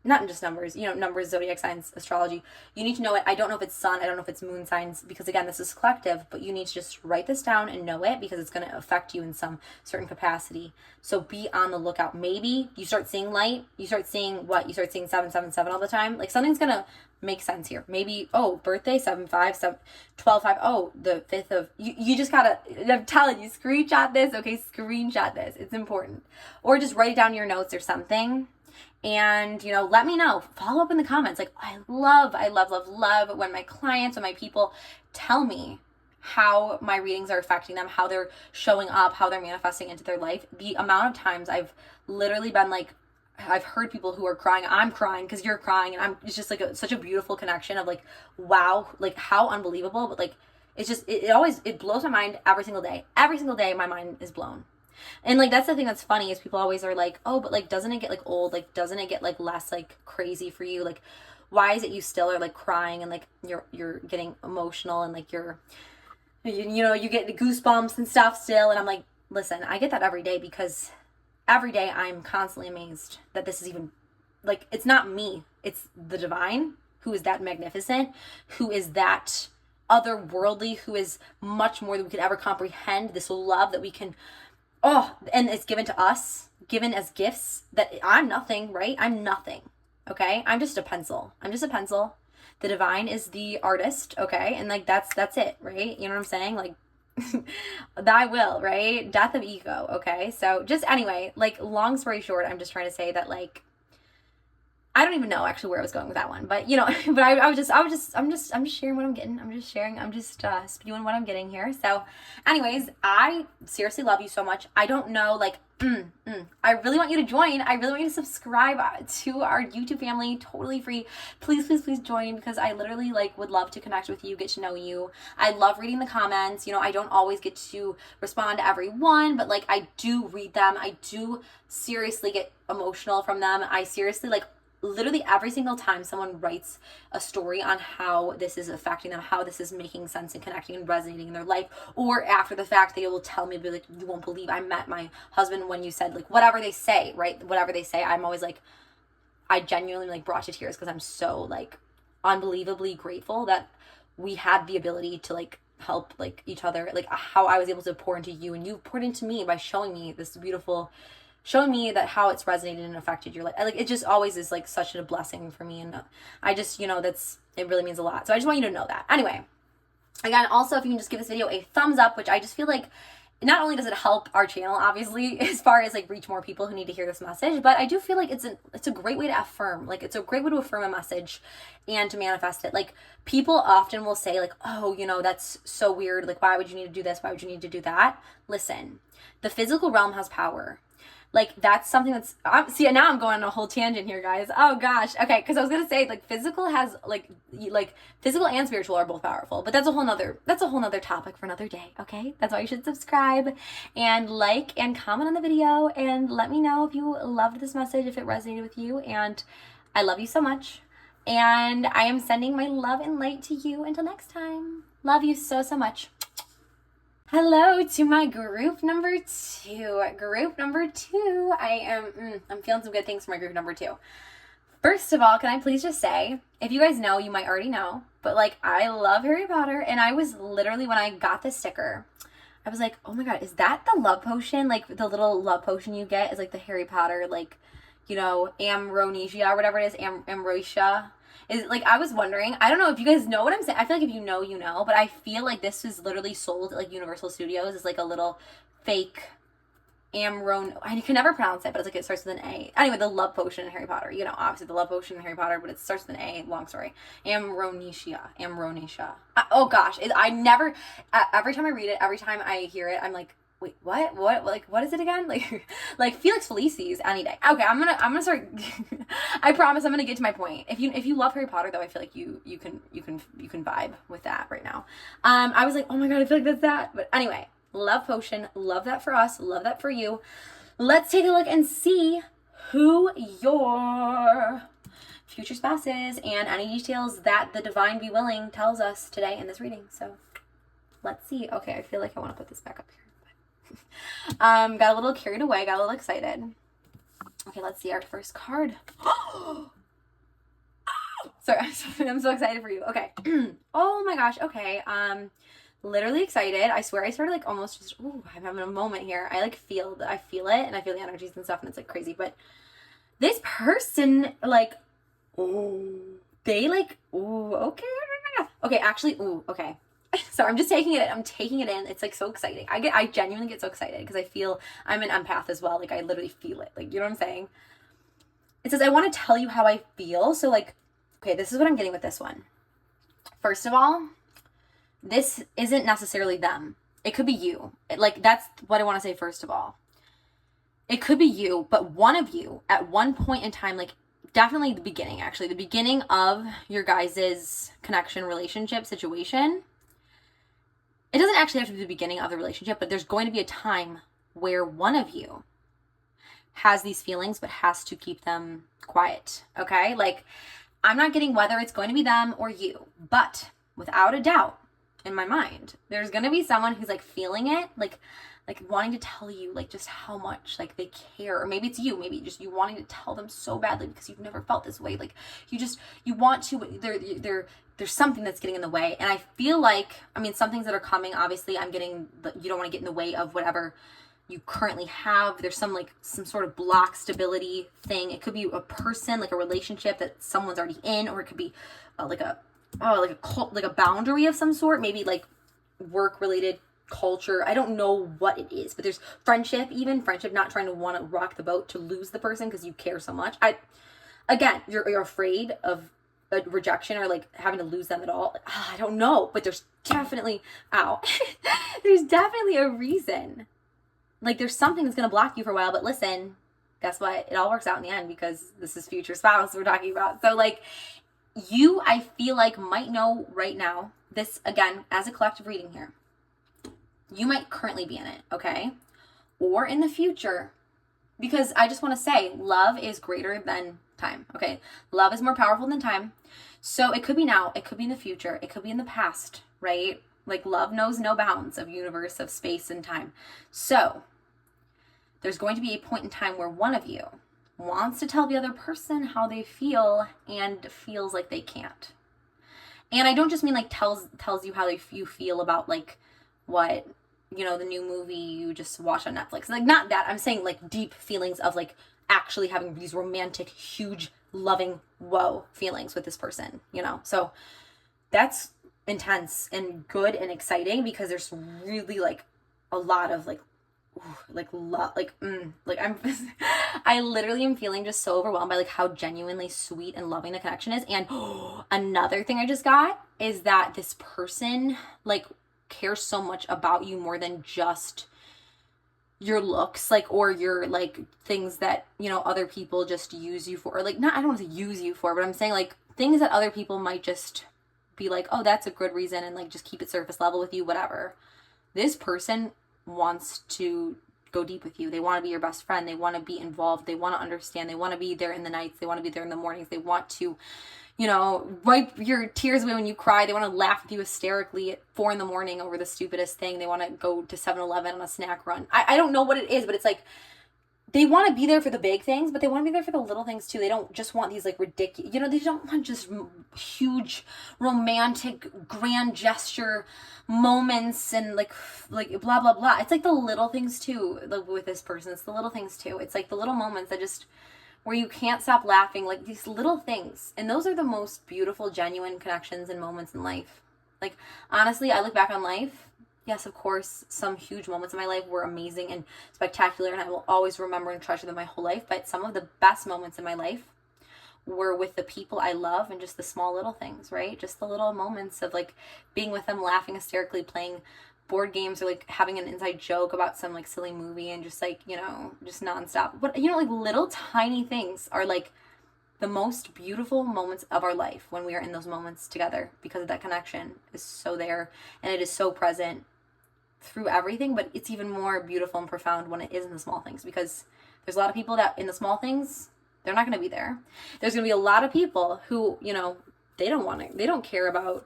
not just numbers, numbers, zodiac signs, astrology. You need to know it. I don't know if it's sun, I don't know if it's moon signs, because again, this is collective, but you need to just write this down and know it, because it's going to affect you in some certain capacity. So be on the lookout. Maybe you start seeing light, you start seeing 777 all the time. Like something's going to make sense here. Maybe, oh, birthday, 7/5, 12/5. Oh, the 5th of, you just gotta, I'm telling you, screenshot this, okay? Screenshot this. It's important. Or just write it down in your notes or something. And, let me know. Follow up in the comments. Like, I love when my clients, when my people tell me how my readings are affecting them, how they're showing up, how they're manifesting into their life. The amount of times I've literally been like, I've heard people who are crying. I'm crying because you're crying. And it's just like such a beautiful connection of like, wow, like how unbelievable. But like, it's just, it blows my mind every single day. Every single day, my mind is blown. And like, that's the thing that's funny is people always are like, oh, but like, doesn't it get like old? Like, doesn't it get like less like crazy for you? Like, why is it you still are like crying and like you're getting emotional and like you get goosebumps and stuff still? And I'm like, listen, I get that every day, because every day I'm constantly amazed that this is even like, it's not me, it's the divine, who is that magnificent, who is that otherworldly, who is much more than we could ever comprehend. This love that we can, and it's given to us, given as gifts, that I'm nothing, right? I'm nothing, okay? I'm just a pencil. The divine is the artist, okay? And like, that's it, right? You know what I'm saying? Like, thy will, right? Death of ego, okay? So just anyway, like, long story short, I'm just trying to say that like, I don't even know actually where I was going with that one, but but I'm just sharing what I'm getting. I'm just spewing what I'm getting here. So anyways, I seriously love you so much. I don't know, like, I really want you to join. I really want you to subscribe to our YouTube family, totally free. Please join, because I literally like would love to connect with you, get to know you. I love reading the comments. I don't always get to respond to everyone, but like I do read them. I do seriously get emotional from them. I seriously like, literally every single time someone writes a story on how this is affecting them, how this is making sense and connecting and resonating in their life, or after the fact, they will tell me, be like, you won't believe I met my husband when you said, like, whatever they say, right? Whatever they say, I'm always like, I genuinely like brought to tears, because I'm so like unbelievably grateful that we had the ability to like help like each other, like how I was able to pour into you and you poured into me by showing me this beautiful, showing me that how it's resonated and affected your life. Like, it just always is like such a blessing for me. And I just, it really means a lot. So I just want you to know that. Anyway, again, also, if you can just give this video a thumbs up, which I just feel like not only does it help our channel, obviously, as far as like reach more people who need to hear this message, but I do feel like it's a great way to affirm. Like, it's a great way to affirm a message and to manifest it. Like, people often will say like, oh, that's so weird. Like, why would you need to do this? Why would you need to do that? Listen, the physical realm has power. Like, that's something that's, see, now I'm going on a whole tangent here, guys. Oh gosh. Okay. Cause I was going to say, like, physical has like physical and spiritual are both powerful, but that's a whole nother topic for another day. Okay. That's why you should subscribe and like and comment on the video and let me know if you loved this message, if it resonated with you. And I love you so much. And I am sending my love and light to you until next time. Love you so, so much. Hello to my group number 2. I'm feeling some good things for my group number 2. First of all, can I please just say, if you guys know, you might already know, but like, I love Harry Potter, and I was literally, when I got this sticker, I was like, oh my god, is that the love potion? Like, the little love potion you get is like the Harry Potter, like, amnesia or whatever it is, ambrosia. Is like, I was wondering, I don't know if you guys know what I'm saying. I feel like if you know, you know, but I feel like this was literally sold at like Universal Studios. It's like a little fake I can never pronounce it, but it's like, it starts with an A. Anyway, the love potion in Harry Potter, obviously the love potion in Harry Potter, but it starts with an A, long story. Amnesia. Oh gosh, I never, every time I read it, every time I hear it, I'm like, wait, what? Like, what is it again? Like Felix Felicis any day. Okay, I'm gonna start. I promise I'm gonna get to my point. If you love Harry Potter though, I feel like you can vibe with that right now. I was like, oh my god, I feel like that's that. But anyway, love potion, love that for us, love that for you. Let's take a look and see who your future spouse is and any details that the divine be willing tells us today in this reading. So let's see. Okay, I feel like I want to put this back up here. Got a little carried away, got a little excited. Okay, let's see our first card. Sorry, I'm so excited for you. Okay. Oh my gosh. Okay. Literally excited. I swear I started like almost just, ooh, I'm having a moment here. I feel it and I feel the energies and stuff and it's like crazy. But this person, like, ooh, they like, ooh, okay. Okay, actually, ooh, okay. So I'm just taking it in. It's like so exciting. I genuinely get so excited because I feel I'm an empath as well. Like I literally feel it. Like, you know what I'm saying? It says, I want to tell you how I feel. So like, okay, this is what I'm getting with this one. First of all, this isn't necessarily them. It could be you. Like, that's what I want to say first of all. It could be you, but one of you at one point in time, like definitely the beginning of your guys' connection, relationship, situation. It doesn't actually have to be the beginning of the relationship, but there's going to be a time where one of you has these feelings, but has to keep them quiet. Okay? Like, I'm not getting whether it's going to be them or you, but without a doubt, in my mind, there's going to be someone who's like feeling it, like wanting to tell you like just how much like they care, or maybe it's you, maybe just you wanting to tell them so badly because you've never felt this way, like you want to, but there's something that's getting in the way. And I feel like, I mean, some things that are coming, obviously I'm getting, you don't want to get in the way of whatever you currently have. There's some sort of block stability thing. It could be a person, like a relationship that someone's already in, or it could be like a boundary of some sort, maybe like work related, culture. I don't know what it is, but there's friendship, not trying to want to rock the boat to lose the person because you care so much. You're afraid of a rejection or like having to lose them at all. I don't know, but there's definitely, there's definitely a reason. Like there's something that's going to block you for a while, but listen, guess what? It all works out in the end because this is future spouse we're talking about. So like you, I feel like might know right now, this again, as a collective reading here, you might currently be in it, okay? Or in the future, because I just want to say love is greater than time, okay? Love is more powerful than time. So it could be now, it could be in the future, it could be in the past, right? Like love knows no bounds of universe, of space and time. So there's going to be a point in time where one of you wants to tell the other person how they feel and feels like they can't. And I don't just mean like tells you how you feel about like what, you know, the new movie you just watched on Netflix. Like not that. I'm saying like deep feelings of like actually having these romantic, huge, loving, whoa feelings with this person, you know? So that's intense and good and exciting because there's really like a lot of like, I'm I literally am feeling just so overwhelmed by like how genuinely sweet and loving the connection is. And another thing I just got is that this person like cares so much about you more than just your looks, like, or your like things that, you know, other people just use you for, or like, not, I don't want to use you for, but I'm saying like things that other people might just be like, oh, that's a good reason, and like just keep it surface level with you, whatever. This person wants to go deep with you. They want to be your best friend. They want to be involved. They want to understand. They want to be there in the nights. They want to be there in the mornings. They want to, you know, wipe your tears away when you cry. They want to laugh with you hysterically at 4 a.m. over the stupidest thing. They want to go to 7-Eleven on a snack run. I don't know what it is, but it's like they want to be there for the big things, but they want to be there for the little things too. They don't just want these like ridiculous, you know, they don't want just huge romantic grand gesture moments and like blah blah blah. It's like the little things too, like with this person. It's the little things too. It's like the little moments that just, where you can't stop laughing, like these little things. And those are the most beautiful, genuine connections and moments in life. Like honestly, I look back on life. Yes, of course, some huge moments in my life were amazing and spectacular, and I will always remember and treasure them my whole life. But some of the best moments in my life were with the people I love and just the small little things, right? Just the little moments of like being with them, laughing hysterically, playing board games, or like having an inside joke about some like silly movie, and just like, you know, just nonstop. But you know, like little tiny things are like the most beautiful moments of our life when we are in those moments together, because of that connection is so there and it is so present through everything. But it's even more beautiful and profound when it is in the small things, because there's a lot of people that in the small things, they're not going to be there. There's going to be a lot of people who, you know, they don't care about,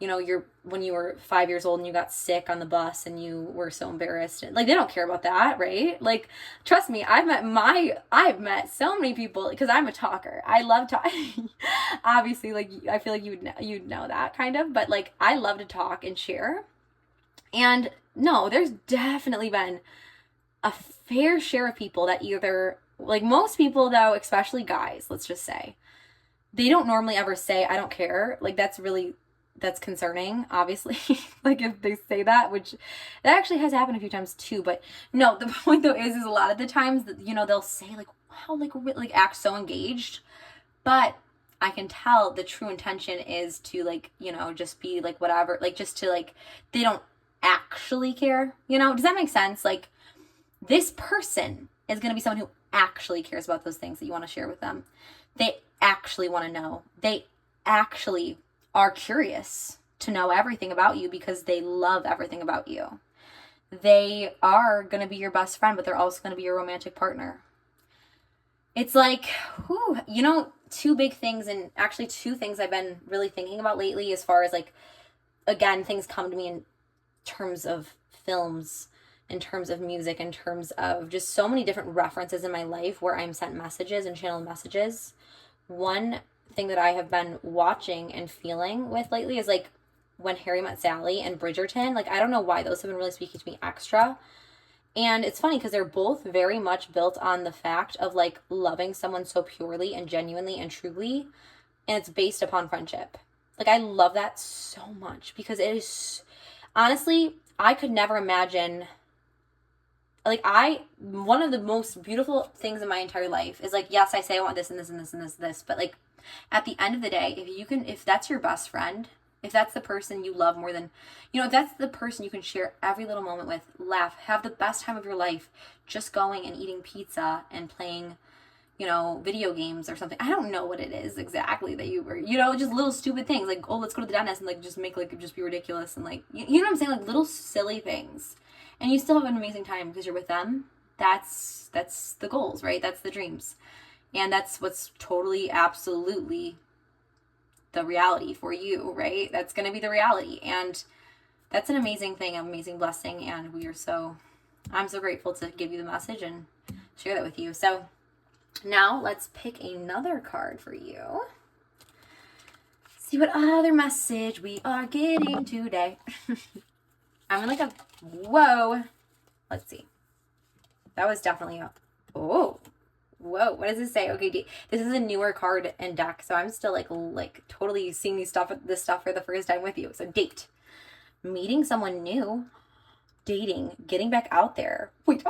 you know, when you were 5 years old and you got sick on the bus and you were so embarrassed. Like, they don't care about that, right? Like, trust me, I've met so many people, because I'm a talker. I love talking. Obviously, like, I feel like you'd know that kind of, but like, I love to talk and share. And no, there's definitely been a fair share of people that either, like, most people though, especially guys, let's just say, they don't normally ever say, I don't care. Like, that's concerning, obviously. Like, if they say that, which that actually has happened a few times too. But no, the point though is a lot of the times that, you know, they'll say like, wow, like act so engaged, but I can tell the true intention is to, like, you know, just be like whatever, like, just to, like, they don't actually care, you know? Does that make sense? Like, this person is going to be someone who actually cares about those things that you want to share with them. They actually want to know. They actually are curious to know everything about you because they love everything about you. They are going to be your best friend, but they're also going to be your romantic partner. It's like, whew, you know, two big things, and actually two things I've been really thinking about lately as far as, like, again, things come to me in terms of films, in terms of music, in terms of just so many different references in my life where I'm sent messages and channeled messages. One thing that I have been watching and feeling with lately is, like, When Harry Met Sally and Bridgerton. Like, I don't know why those have been really speaking to me extra. And it's funny because they're both very much built on the fact of, like, loving someone so purely and genuinely and truly, and it's based upon friendship. Like, I love that so much because it is, honestly, I could never imagine, like, one of the most beautiful things in my entire life is, like, yes, I say I want this and this and this and this, but, like, at the end of the day, if that's your best friend, if that's the person you love more than, you know, if that's the person you can share every little moment with, laugh, have the best time of your life, just going and eating pizza and playing, you know, video games or something. I don't know what it is exactly that you were, you know, just little stupid things like, oh, let's go to the dentist and, like, just make, like, just be ridiculous and, like, you know what I'm saying? Like, little silly things. And you still have an amazing time because you're with them. That's the goals, right? That's the dreams. And that's what's totally, absolutely the reality for you, right? That's going to be the reality. And that's an amazing thing, an amazing blessing. And I'm so grateful to give you the message and share that with you. So now let's pick another card for you. See what other message we are getting today. I'm like whoa. Let's see. That was definitely whoa, what does it say? Okay, this is a newer card and deck, so I'm still like totally seeing this stuff for the first time with you. So date, meeting someone new, dating, getting back out there. Wait,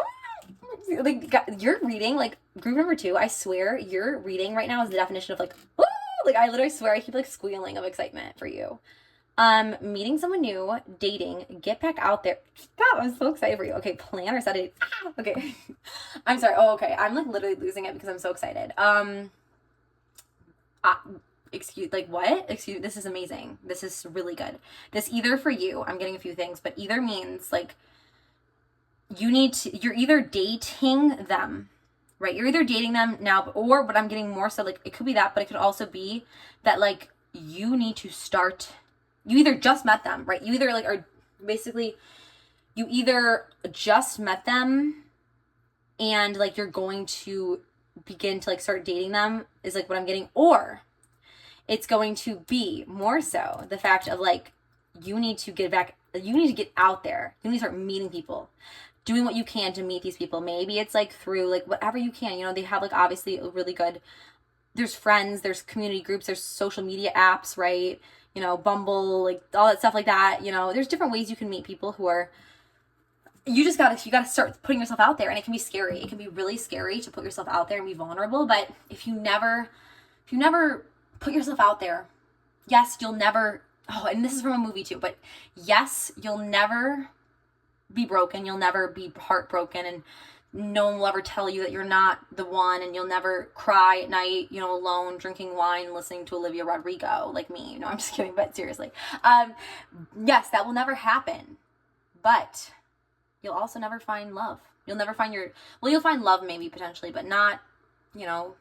like, you're reading, like, group number 2. I swear your reading right now is the definition of, like, woo! Like, I literally swear I keep, like, squealing of excitement for you. Meeting someone new, dating, get back out there. God, I'm so excited for you. Okay, plan or set a date. Okay. I'm sorry. Oh, okay. I'm, like, literally losing it because I'm so excited. This is amazing. This is really good. This either for you, I'm getting a few things, but either means, like, you're either dating them, right? You're either dating them now, or what I'm getting more so, like, it could be that, but it could also be that, like, you need to start. You either just met them, right? You either, like, are basically, you either just met them and, like, you're going to begin to, like, start dating them is, like, what I'm getting. Or it's going to be more so the fact of, like, you need to get out there. You need to start meeting people, doing what you can to meet these people. Maybe it's, like, through, like, whatever you can. You know, they have, like, obviously a really good, there's friends, there's community groups, there's social media apps, right? You know, Bumble, like, all that stuff like that. You know, there's different ways you can meet people who are, you gotta start putting yourself out there. And it can be scary. It can be really scary to put yourself out there and be vulnerable. But if you never put yourself out there, yes, you'll never, and this is from a movie too, but yes, you'll never be broken. You'll never be heartbroken, and no one will ever tell you that you're not the one, and you'll never cry at night, you know, alone, drinking wine, listening to Olivia Rodrigo, like me. No, I'm just kidding, but seriously. Yes, that will never happen, but you'll also never find love. You'll never find you'll find love maybe potentially, but not, you know,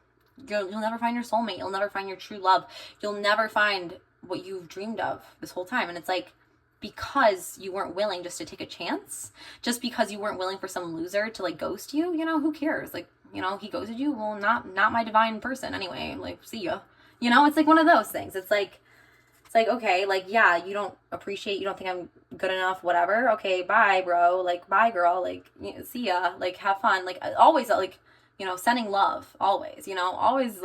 you'll never find your soulmate. You'll never find your true love. You'll never find what you've dreamed of this whole time. And it's like, because you weren't willing just to take a chance, just because you weren't willing for some loser to like ghost you, you know, who cares? Like, you know, he ghosted you. Well, not my divine person anyway. Like, see ya. You know, it's like one of those things. It's like, okay, like, yeah, you don't appreciate, you don't think I'm good enough, whatever. Okay, bye, bro. Like, bye, girl. Like, see ya. Like, have fun. Like, always, like, you know, sending love. Always, you know, always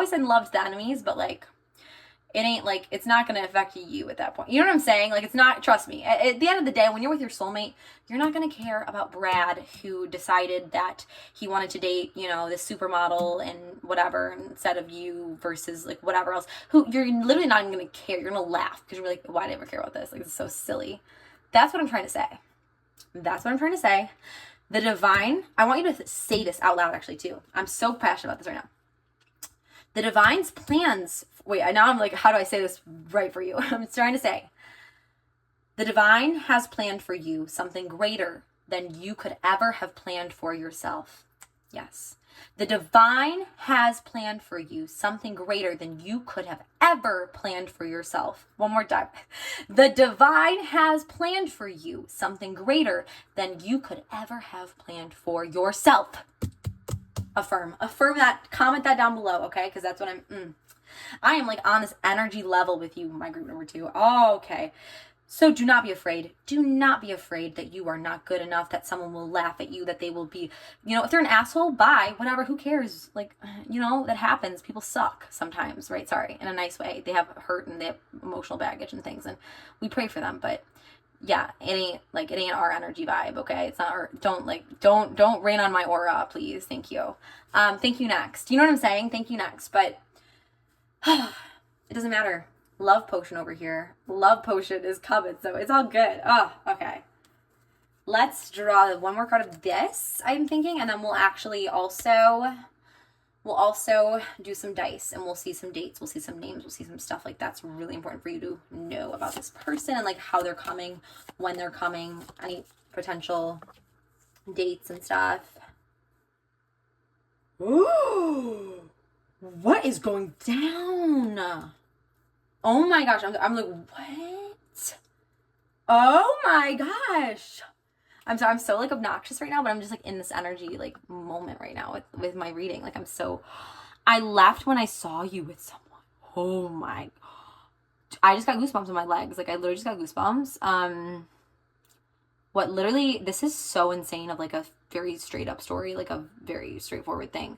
send love to the enemies, but like, it ain't like, it's not going to affect you at that point. You know what I'm saying? Like, it's not, trust me, at the end of the day, when you're with your soulmate, you're not going to care about Brad, who decided that he wanted to date, you know, this supermodel and whatever, instead of you versus like whatever else, who you're literally not even going to care. You're going to laugh because you're like, why do I ever care about this? Like, it's so silly. That's what I'm trying to say. That's what I'm trying to say. The divine, I want you to say this out loud actually too. I'm so passionate about this right now. The divine's plans, wait, now I'm like, how do I say this right for you? I'm trying to say, the divine has planned for you something greater than you could ever have planned for yourself. Yes. The divine has planned for you something greater than you could have ever planned for yourself. One more time. The divine has planned for you something greater than you could ever have planned for yourself. Affirm that, comment that down below, okay? Because that's what I am like on this energy level with you, my group number 2. Oh, okay. So do not be afraid. Do not be afraid that you are not good enough, that someone will laugh at you, that they will be, you know, if they're an asshole, bye, whatever, who cares? Like, you know, that happens. People suck sometimes, right? Sorry, in a nice way. They have hurt and they have emotional baggage and things, and we pray for them, but yeah, it ain't our energy vibe, okay? It's not our, don't rain on my aura, please. Thank you. Thank you next. You know what I'm saying? Thank you next. But it doesn't matter. Love potion over here. Love potion is coming, so it's all good. Oh, okay. Let's draw one more card of this, I'm thinking, and then we'll actually also do some dice, and we'll see some dates, we'll see some names, we'll see some stuff like that's really important for you to know about this person and like how they're coming, when they're coming, any potential dates and stuff. Ooh, what is going down? Oh my gosh, I'm like, what? Oh my gosh. I'm so like obnoxious right now, but I'm just like in this energy like moment right now with my reading. Like I left when I saw you with someone. Oh my, I just got goosebumps on my legs. Like I literally just got goosebumps. This is so insane of like a very straight up story, like a very straightforward thing.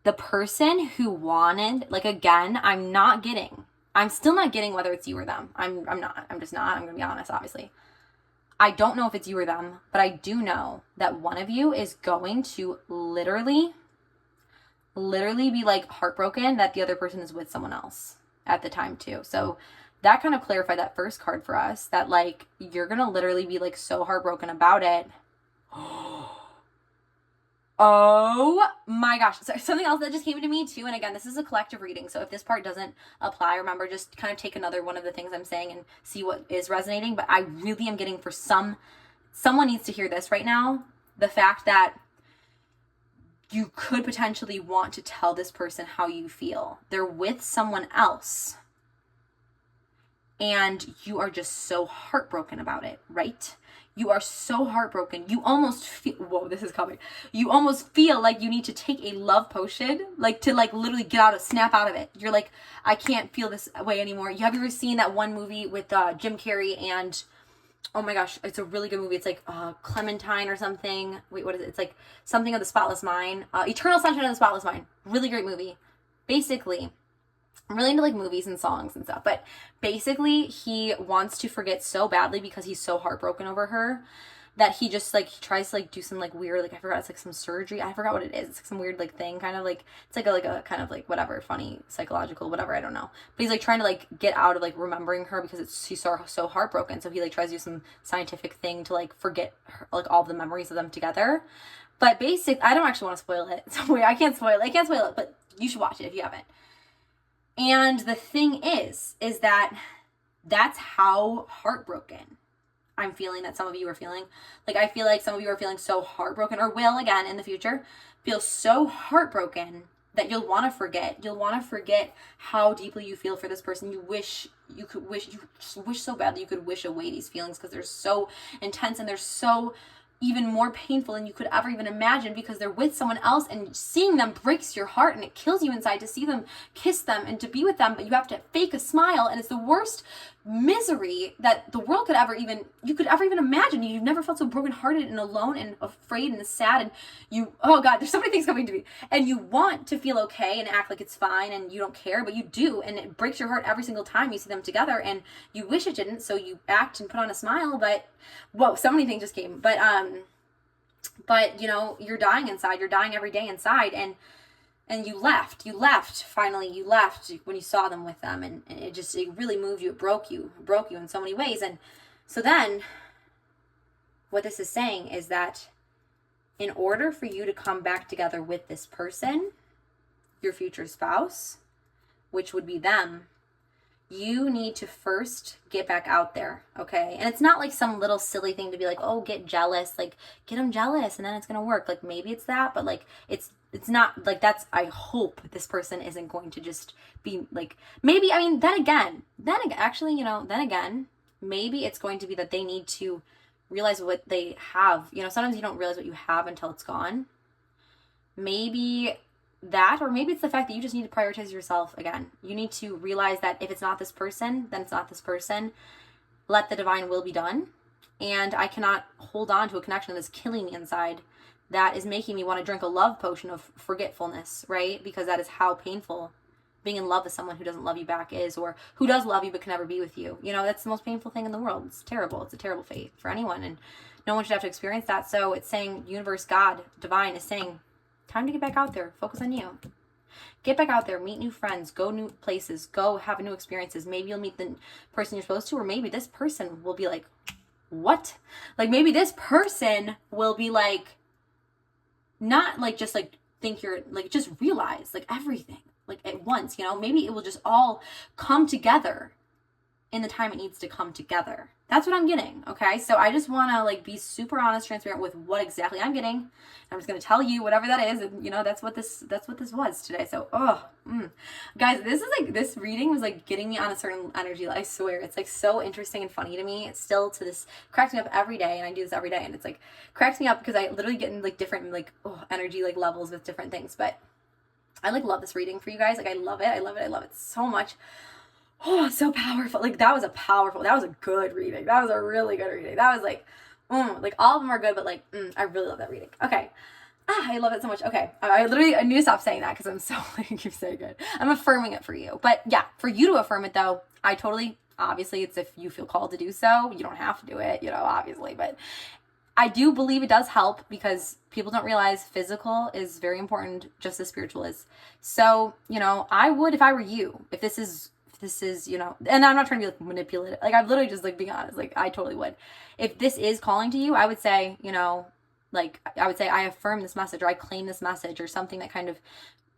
The person who wanted, like, again, I'm still not getting whether it's you or them. I'm just not. I'm gonna be honest, obviously. I don't know if it's you or them, but I do know that one of you is going to literally be like heartbroken that the other person is with someone else at the time too. So that kind of clarified that first card for us, that like you're gonna literally be like so heartbroken about it. Oh my gosh. So something else that just came to me too, and again, this is a collective reading, so if this part doesn't apply, remember, just kind of take another one of the things I'm saying and see what is resonating. But I really am getting, for someone needs to hear this right now, the fact that you could potentially want to tell this person how you feel. They're with someone else and you are just so heartbroken about it, right? You are so heartbroken. You almost feel, whoa, this is coming. You almost feel like you need to take a love potion, like to like literally snap out of it. You're like, I can't feel this way anymore. Have you ever seen that one movie with Jim Carrey and, oh my gosh, it's a really good movie. It's like Clementine or something. Wait, what is it? It's like something of the Spotless Mind. Eternal Sunshine of the Spotless Mind. Really great movie. Basically, I'm really into like movies and songs and stuff, but basically he wants to forget so badly because he's so heartbroken over her that he just like, he tries to like do some like weird, like I forgot, it's like some surgery. I forgot what it is. It's like some weird like thing, kind of like, it's like a kind of like whatever, funny, psychological, whatever, I don't know. But he's like trying to like get out of like remembering her because she's so heartbroken. So he like tries to do some scientific thing to like forget her, like all the memories of them together. But basically, I don't actually want to spoil it. So wait, I can't spoil it, but you should watch it if you haven't. And the thing is that that's how heartbroken I'm feeling that some of you are feeling. Like, I feel like some of you are feeling so heartbroken, or will again in the future, feel so heartbroken that you'll want to forget. You'll want to forget how deeply you feel for this person. You just wish so badly you could wish away these feelings, because they're so intense and they're so even more painful than you could ever even imagine, because they're with someone else, and seeing them breaks your heart and it kills you inside to see them, kiss them, and to be with them, but you have to fake a smile, and it's the worst misery that the world could ever even imagine. You've never felt so brokenhearted and alone and afraid and sad, and oh God, there's so many things coming to me, and you want to feel okay and act like it's fine and you don't care, but you do, and it breaks your heart every single time you see them together, and you wish it didn't, so you act and put on a smile, but whoa, so many things just came, but you're dying inside, you're dying every day inside, and you left finally when you saw them with them, and it really moved you, it broke you in so many ways. And so then what this is saying is that in order for you to come back together with this person, your future spouse, which would be them, you need to first get back out there, okay? And it's not like some little silly thing to be like, oh, get jealous, like get them jealous and then it's gonna work. Like maybe it's that, but like it's not like that's, I hope this person isn't going to just be like, maybe, I mean, then again, maybe it's going to be that they need to realize what they have. Sometimes you don't realize what you have until it's gone. Maybe that, or maybe it's the fact that you just need to prioritize yourself again. You need to realize that if it's not this person, then it's not this person. Let the divine will be done. And I cannot hold on to a connection that is killing me inside, that is making me want to drink a love potion of forgetfulness, right? Because that is how painful being in love with someone who doesn't love you back is, or who does love you but can never be with you. That's the most painful thing in the world. It's terrible. It's a terrible fate for anyone, and no one should have to experience that. So it's saying, universe, God, divine is saying, time to get back out there. Focus on you. Get back out there. Meet new friends. Go new places. Go have new experiences. Maybe you'll meet the person you're supposed to, or maybe this person will be like, what? Like maybe this person will be like, not like just like think you're like, just realize like everything like at once, maybe it will just all come together in the time it needs to come together. That's what I'm getting. Okay. So I just want to like be super honest, transparent with what exactly I'm getting. I'm just going to tell you whatever that is. And that's what this was today. So, guys, this reading was like getting me on a certain energy. I swear it's like so interesting and funny to me. It's still to this cracks me up every day. And I do this every day, and it's like cracks me up because I literally get in like different like energy like levels with different things. But I like love this reading for you guys. Like I love it. I love it so much. Oh, so powerful. Like that was a good reading. That was a really good reading. That was like, like all of them are good, but like, I really love that reading. Okay. I love it so much. Okay. I need to stop saying that because I'm so like, keep saying it. I'm affirming it for you. But yeah, for you to affirm it though, obviously it's if you feel called to do so. You don't have to do it, obviously, but I do believe it does help because people don't realize physical is very important, just as spiritual is. So, I would, if I were you, if this is, and I'm not trying to be like manipulative. Like I'm literally just like being honest. Like I totally would. If this is calling to you, I would say, I affirm this message, or I claim this message, or something that kind of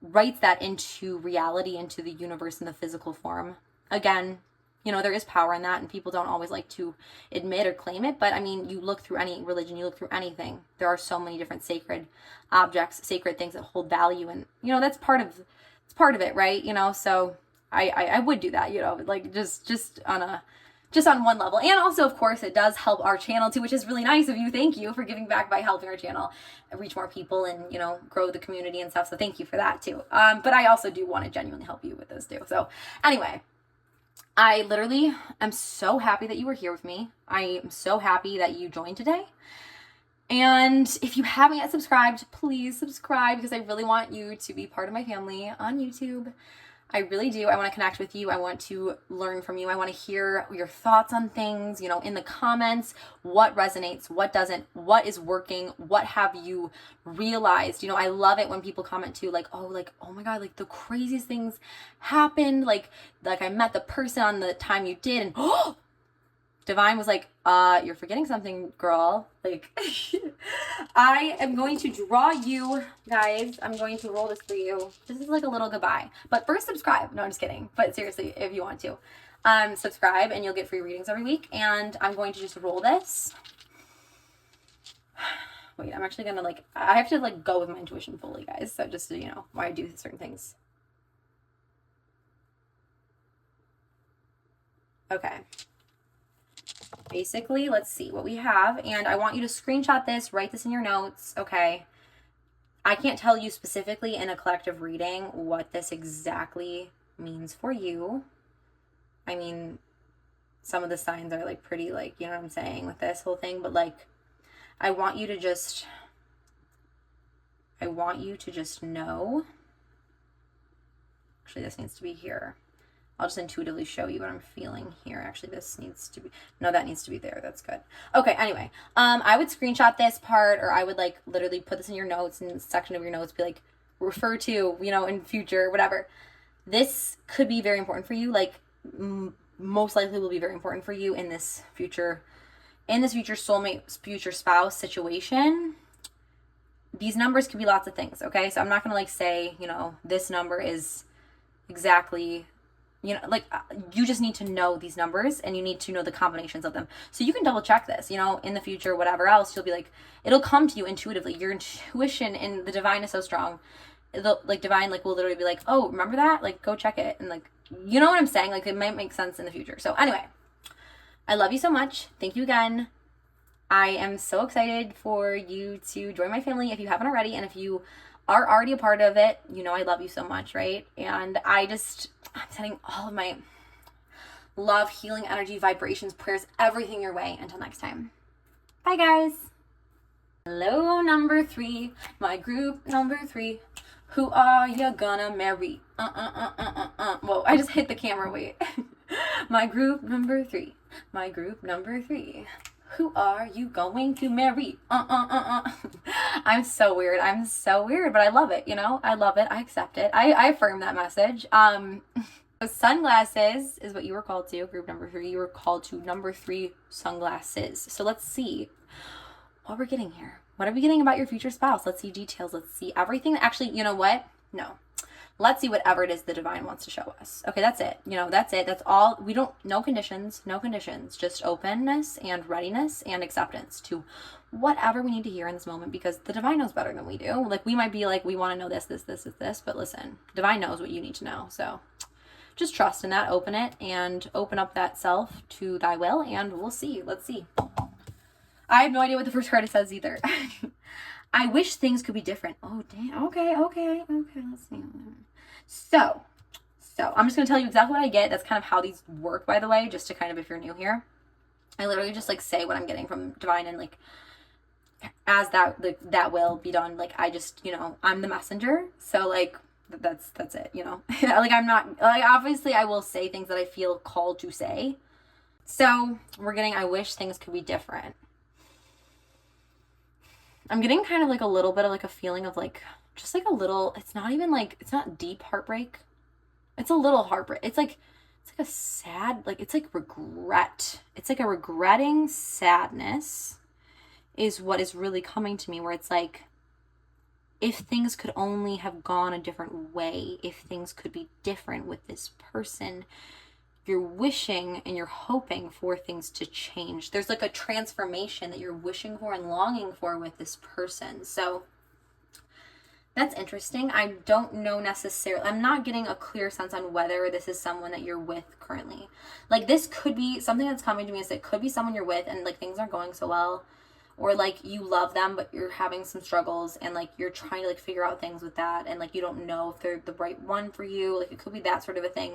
writes that into reality, into the universe in the physical form. Again, there is power in that, and people don't always like to admit or claim it. But I mean, you look through any religion, you look through anything. There are so many different sacred objects, sacred things that hold value, and that's part of it, right? So I would do that, like just on one level. And also, of course, it does help our channel too, which is really nice of you. Thank you for giving back by helping our channel reach more people and, grow the community and stuff. So thank you for that too. But I also do want to genuinely help you with this too. So anyway, I literally am so happy that you were here with me. I am so happy that you joined today. And if you haven't yet subscribed, please subscribe because I really want you to be part of my family on YouTube. I really do. I want to connect with you. I want to learn from you. I want to hear your thoughts on things, in the comments, what resonates, what doesn't, what is working, what have you realized? I love it when people comment too, like, oh my God, like the craziest things happened. Like I met the person on the time you did, and Divine was like, you're forgetting something, girl. Like, I am going to draw you guys. I'm going to roll this for you. This is like a little goodbye. But first, subscribe. No, I'm just kidding. But seriously, if you want to, subscribe and you'll get free readings every week. And I'm going to just roll this wait, I'm actually gonna like, I have to like go with my intuition fully, guys. So just so you know why I do certain things. Okay. Basically, let's see what we have. And I want you to screenshot this, write this in your notes, okay? I can't tell you specifically in a collective reading what this exactly means for you. I mean, some of the signs are like pretty like, you know what I'm saying with this whole thing, but like, I want you to just know. Actually, this needs to be here. I'll just intuitively show you what I'm feeling here. Actually, this needs to be, no, that needs to be there. That's good. Okay, anyway, I would screenshot this part, or I would like literally put this in your notes, in the section of your notes, be like, refer to, you know, in future, whatever. This could be very important for you. Like, most likely will be very important for you in this future soulmate, future spouse situation. These numbers could be lots of things, okay? So I'm not going to like say, you know, this number is exactly, you know, like you just need to know these numbers and you need to know the combinations of them. So you can double check this, you know, in the future, whatever else, you'll be like, it'll come to you intuitively. Your intuition in the divine is so strong. It'll, like, divine, like, will literally be like, oh, remember that? Like, go check it. And like, you know what I'm saying? Like, it might make sense in the future. So anyway, I love you so much. Thank you again. I am so excited for you to join my family if you haven't already. And if you are already a part of it, you know I love you so much, right? And I'm sending all of my love, healing, energy, vibrations, prayers, everything your way. Until next time. Bye, guys. Hello, number 3. My group number 3. Who are you gonna marry? Whoa, I just hit the camera, wait. My group number 3. My group number 3. Who are you going to marry? I'm so weird. But I love it, you know? I love it. I accept it. I affirm that message. Sunglasses is what you were called to. Group number 3. You were called to number 3 sunglasses. So let's see what we're getting here. What are we getting about your future spouse? Let's see details. Let's see everything. Actually, you know what? No. Let's see whatever it is the divine wants to show us. Okay, that's it. You know, that's it. That's all. We don't, no conditions. Just openness and readiness and acceptance to whatever we need to hear in this moment, because the divine knows better than we do. Like, we might be like, we want to know this, but listen, divine knows what you need to know. So just trust in that, open it, and open up that self to thy will, and we'll see. Let's see. I have no idea what the first card says either. I wish things could be different. Oh, damn. Okay. Let's see. So I'm just going to tell you exactly what I get. That's kind of how these work, by the way, just to kind of, if you're new here. I literally just like say what I'm getting from divine, and like, as that will be done. Like, I just, you know, I'm the messenger. So like, that's it, you know. Like, I'm not, like, obviously I will say things that I feel called to say. So we're getting, I wish things could be different. I'm getting kind of like a little bit of like a feeling of like, just like a little, it's not even like, it's not deep heartbreak. It's a little heartbreak. It's like a sad, like, it's like regret. It's like a regretting sadness is what is really coming to me, where it's like, if things could only have gone a different way, if things could be different with this person, you're wishing and you're hoping for things to change. There's like a transformation that you're wishing for and longing for with this person. So that's interesting. I don't know necessarily. I'm not getting a clear sense on whether this is someone that you're with currently. Like, this could be something that's coming to me, is it could be someone you're with and like things aren't going so well, or like you love them but you're having some struggles and like you're trying to like figure out things with that, and like you don't know if they're the right one for you. Like, it could be that sort of a thing.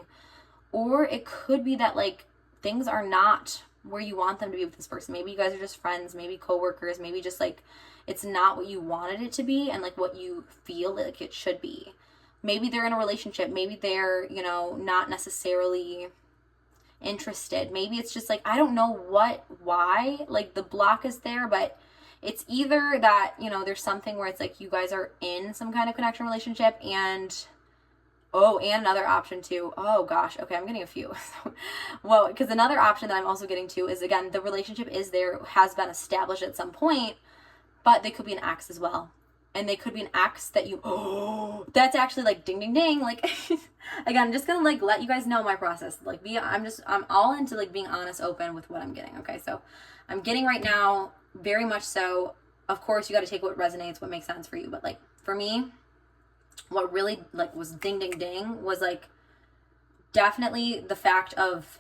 Or it could be that like things are not where you want them to be with this person. Maybe you guys are just friends, maybe coworkers, maybe just like it's not what you wanted it to be and like what you feel like it should be. Maybe they're in a relationship, maybe they're, you know, not necessarily interested. Maybe it's just like, I don't know why like the block is there, but it's either that, you know, there's something where it's like you guys are in some kind of connection relationship, and and another option too. Oh gosh. Okay. I'm getting a few. Whoa. Because another option that I'm also getting to is, again, the relationship is there, has been established at some point, but they could be an ex as well. And they could be an ex that you, that's actually like ding, ding, ding. Like, again, I'm just going to like let you guys know my process. Like, I'm all into like being honest, open with what I'm getting. Okay. So I'm getting right now, very much so, of course, you got to take what resonates, what makes sense for you. But like for me, what really like was ding, ding, ding was like definitely the fact of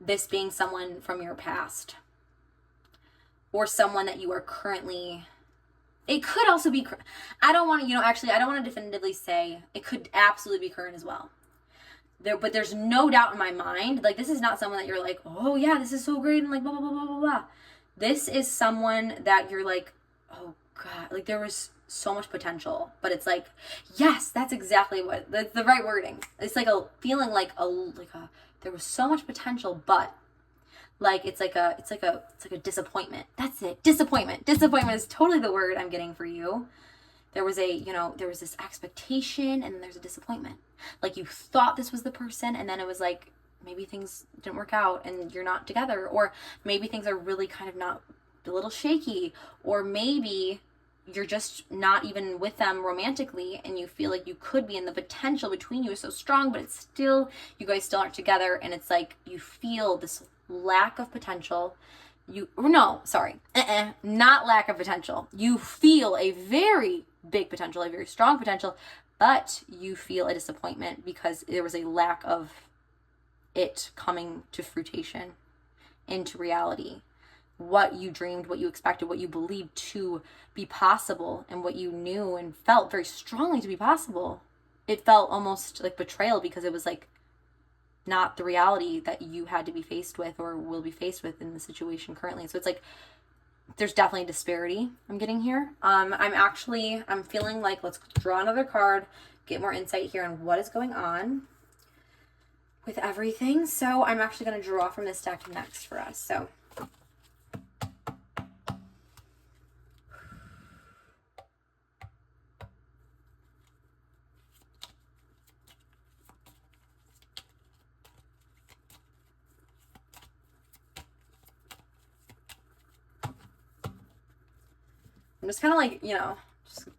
this being someone from your past or someone that you are currently. It could also be, I don't want to, actually, I don't want to definitively say it could absolutely be current as well. But there's no doubt in my mind, like, this is not someone that you're like, oh yeah, this is so great, and like, blah, blah, blah, blah, blah, blah. This is someone that you're like, oh God, like, there was so much potential, but it's like, yes, that's exactly what, that's the right wording. It's like a feeling like there was so much potential, but like it's like a disappointment. That's it. Disappointment is totally the word I'm getting for you. There was this expectation, and then there's a disappointment. Like you thought this was the person, and then it was like maybe things didn't work out and you're not together, or maybe things are really kind of not, a little shaky, or maybe you're just not even with them romantically and you feel like you could be, and the potential between you is so strong, but it's still, you guys still aren't together, and it's like you feel this lack of potential. Not lack of potential. You feel a very big potential, a very strong potential, but you feel a disappointment because there was a lack of it coming to fruition, into reality. What you dreamed, what you expected, what you believed to be possible, and what you knew and felt very strongly to be possible. It felt almost like betrayal because it was like not the reality that you had to be faced with or will be faced with in the situation currently. So it's like there's definitely a disparity I'm getting here. I'm feeling like, let's draw another card, get more insight here on what is going on with everything. So I'm actually going to draw from this deck next for us. So I'm just kind of like,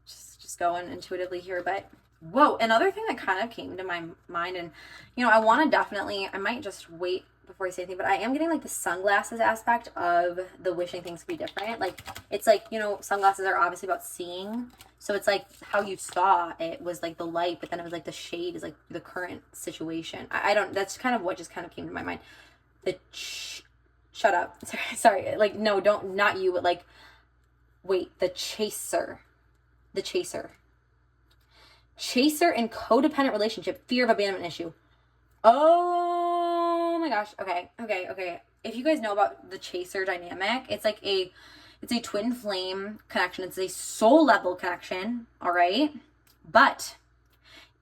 just going intuitively here. But whoa, another thing that kind of came to my mind, and I want to definitely, I might just wait before I say anything, but I am getting like the sunglasses aspect of the wishing things could be different. Like it's like, sunglasses are obviously about seeing, so it's like how you saw it was like the light, but then it was like the shade is like the current situation. I don't, that's kind of what just kind of came to my mind. Shut up. Sorry. Like, no, don't, not you, but like, wait, the chaser in codependent relationship, fear of abandonment issue. Oh my gosh. Okay. If you guys know about the chaser dynamic, it's a twin flame connection. It's a soul level connection. All right. But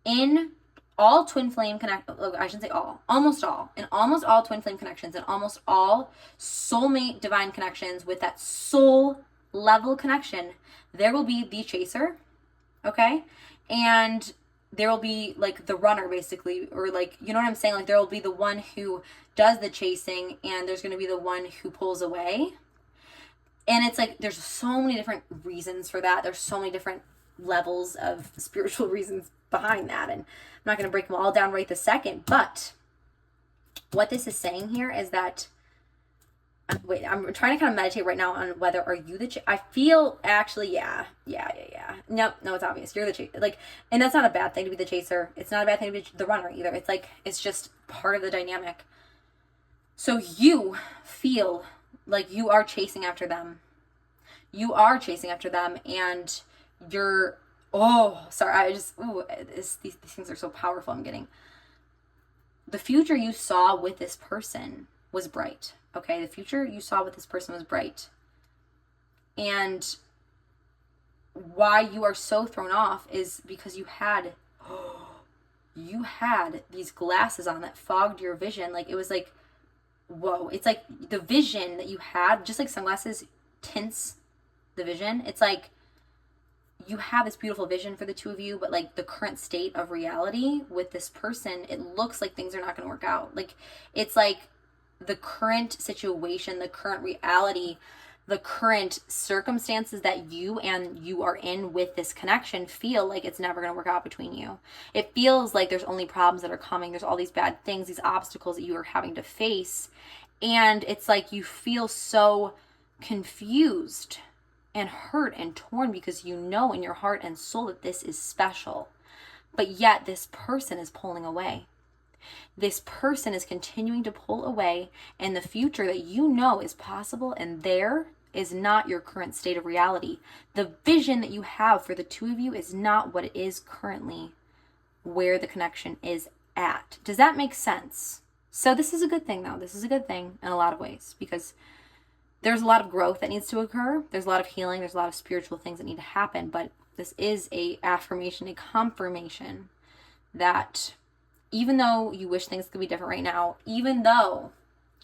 in all twin flame I shouldn't say all, almost all twin flame connections and almost all soulmate divine connections with that soul level connection, there will be the chaser, okay? And there will be like the runner basically, or like, you know what I'm saying? Like there will be the one who does the chasing and there's going to be the one who pulls away. And it's like, there's so many different reasons for that. There's so many different levels of spiritual reasons behind that. And I'm not going to break them all down right this second, but what this is saying here is that wait, I'm trying to kind of meditate right now on whether are you the I feel actually, yeah. No, it's obvious. You're the chaser. Like, and that's not a bad thing to be the chaser. It's not a bad thing to be the runner either. It's like, it's just part of the dynamic. So you feel like you are chasing after them. And you're, these things are so powerful. I'm getting, the future you saw with this person was bright. Okay, the future you saw with this person was bright. And why you are so thrown off is because you had these glasses on that fogged your vision. Like, it was like, whoa. It's like the vision that you had, just like sunglasses tints the vision. It's like you have this beautiful vision for the two of you, but like the current state of reality with this person, it looks like things are not going to work out. Like, it's like the current situation, the current reality, the current circumstances that you are in with this connection feel like it's never going to work out between you. It feels like there's only problems that are coming. There's all these bad things, these obstacles that you are having to face. And it's like you feel so confused and hurt and torn because you know in your heart and soul that this is special. But yet this person is pulling away. This person is continuing to pull away, and the future that you know is possible and there is not your current state of reality. The vision that you have for the two of you is not what it is currently, where the connection is at. Does that make sense? So this is a good thing though. This is a good thing in a lot of ways, because there's a lot of growth that needs to occur. There's a lot of healing. There's a lot of spiritual things that need to happen. But this is a affirmation, a confirmation that even though you wish things could be different right now, even though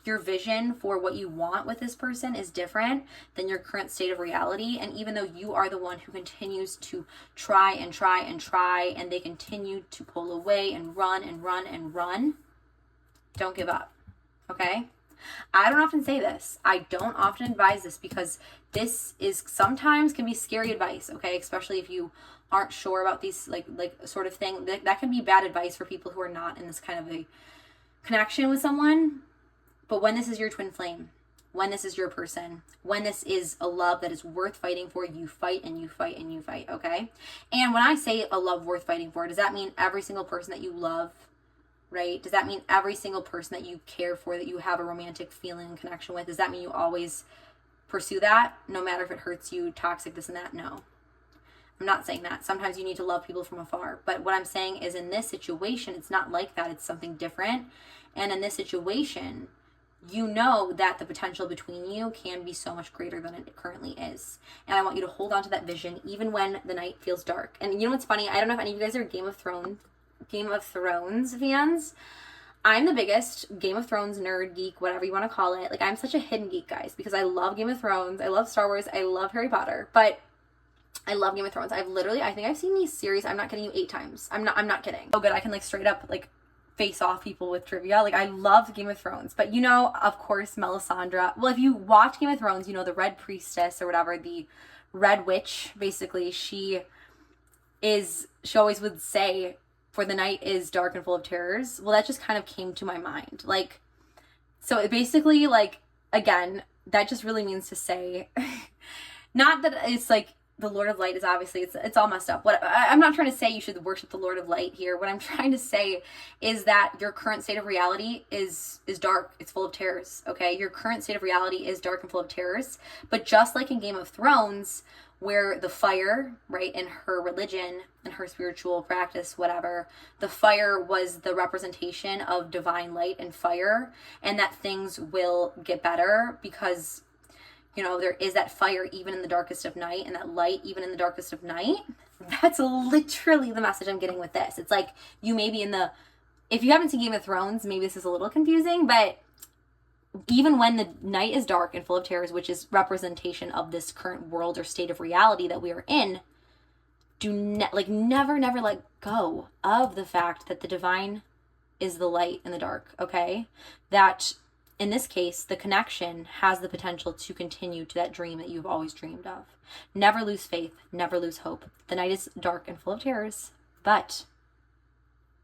your vision for what you want with this person is different than your current state of reality, and even though you are the one who continues to try and try and try, and they continue to pull away and run and run and run, don't give up, okay? I don't often say this. I don't often advise this because this is sometimes can be scary advice, okay? Especially if you aren't sure about these like sort of thing. That can be bad advice for people who are not in this kind of a connection with someone. But when this is your twin flame, when this is your person, when this is a love that is worth fighting for, you fight and you fight and you fight, okay? And when I say a love worth fighting for, does that mean every single person that you love, right? Does that mean every single person that you care for, that you have a romantic feeling and connection with? Does that mean you always pursue that, no matter if it hurts you, toxic, this and that? No. I'm not saying that. Sometimes you need to love people from afar. But what I'm saying is in this situation, it's not like that. It's something different. And in this situation, you know that the potential between you can be so much greater than it currently is. And I want you to hold on to that vision even when the night feels dark. And you know what's funny? I don't know if any of you guys are Game of Thrones fans. I'm the biggest Game of Thrones nerd, geek, whatever you want to call it. Like, I'm such a hidden geek, guys, because I love Game of Thrones. I love Star Wars. I love Harry Potter. But I love Game of Thrones. I think I've seen these series, I'm not kidding you, 8 times. I'm not kidding. So good. I can like straight up like face off people with trivia. Like, I love Game of Thrones. But you know, of course, Melisandre. Well, if you watch Game of Thrones, you know the Red Priestess or whatever, the Red Witch, basically, she always would say, for the night is dark and full of terrors. Well, that just kind of came to my mind. Like, so it basically, like, again, that just really means to say, not that it's like, the Lord of Light is obviously, it's all messed up. I'm not trying to say you should worship the Lord of Light here. What I'm trying to say is that your current state of reality is dark. It's full of terrors, okay? Your current state of reality is dark and full of terrors. But just like in Game of Thrones, where the fire, right, in her religion and her spiritual practice, whatever, the fire was the representation of divine light and fire, and that things will get better because, you know, there is that fire even in the darkest of night, and that light even in the darkest of night. That's literally the message I'm getting with this. It's like, you may be if you haven't seen Game of Thrones, maybe this is a little confusing, but even when the night is dark and full of terrors, which is representation of this current world or state of reality that we are in, never let go of the fact that the divine is the light in the dark, okay? That in this case, the connection has the potential to continue to that dream that you've always dreamed of. Never lose faith, never lose hope. The night is dark and full of terrors, but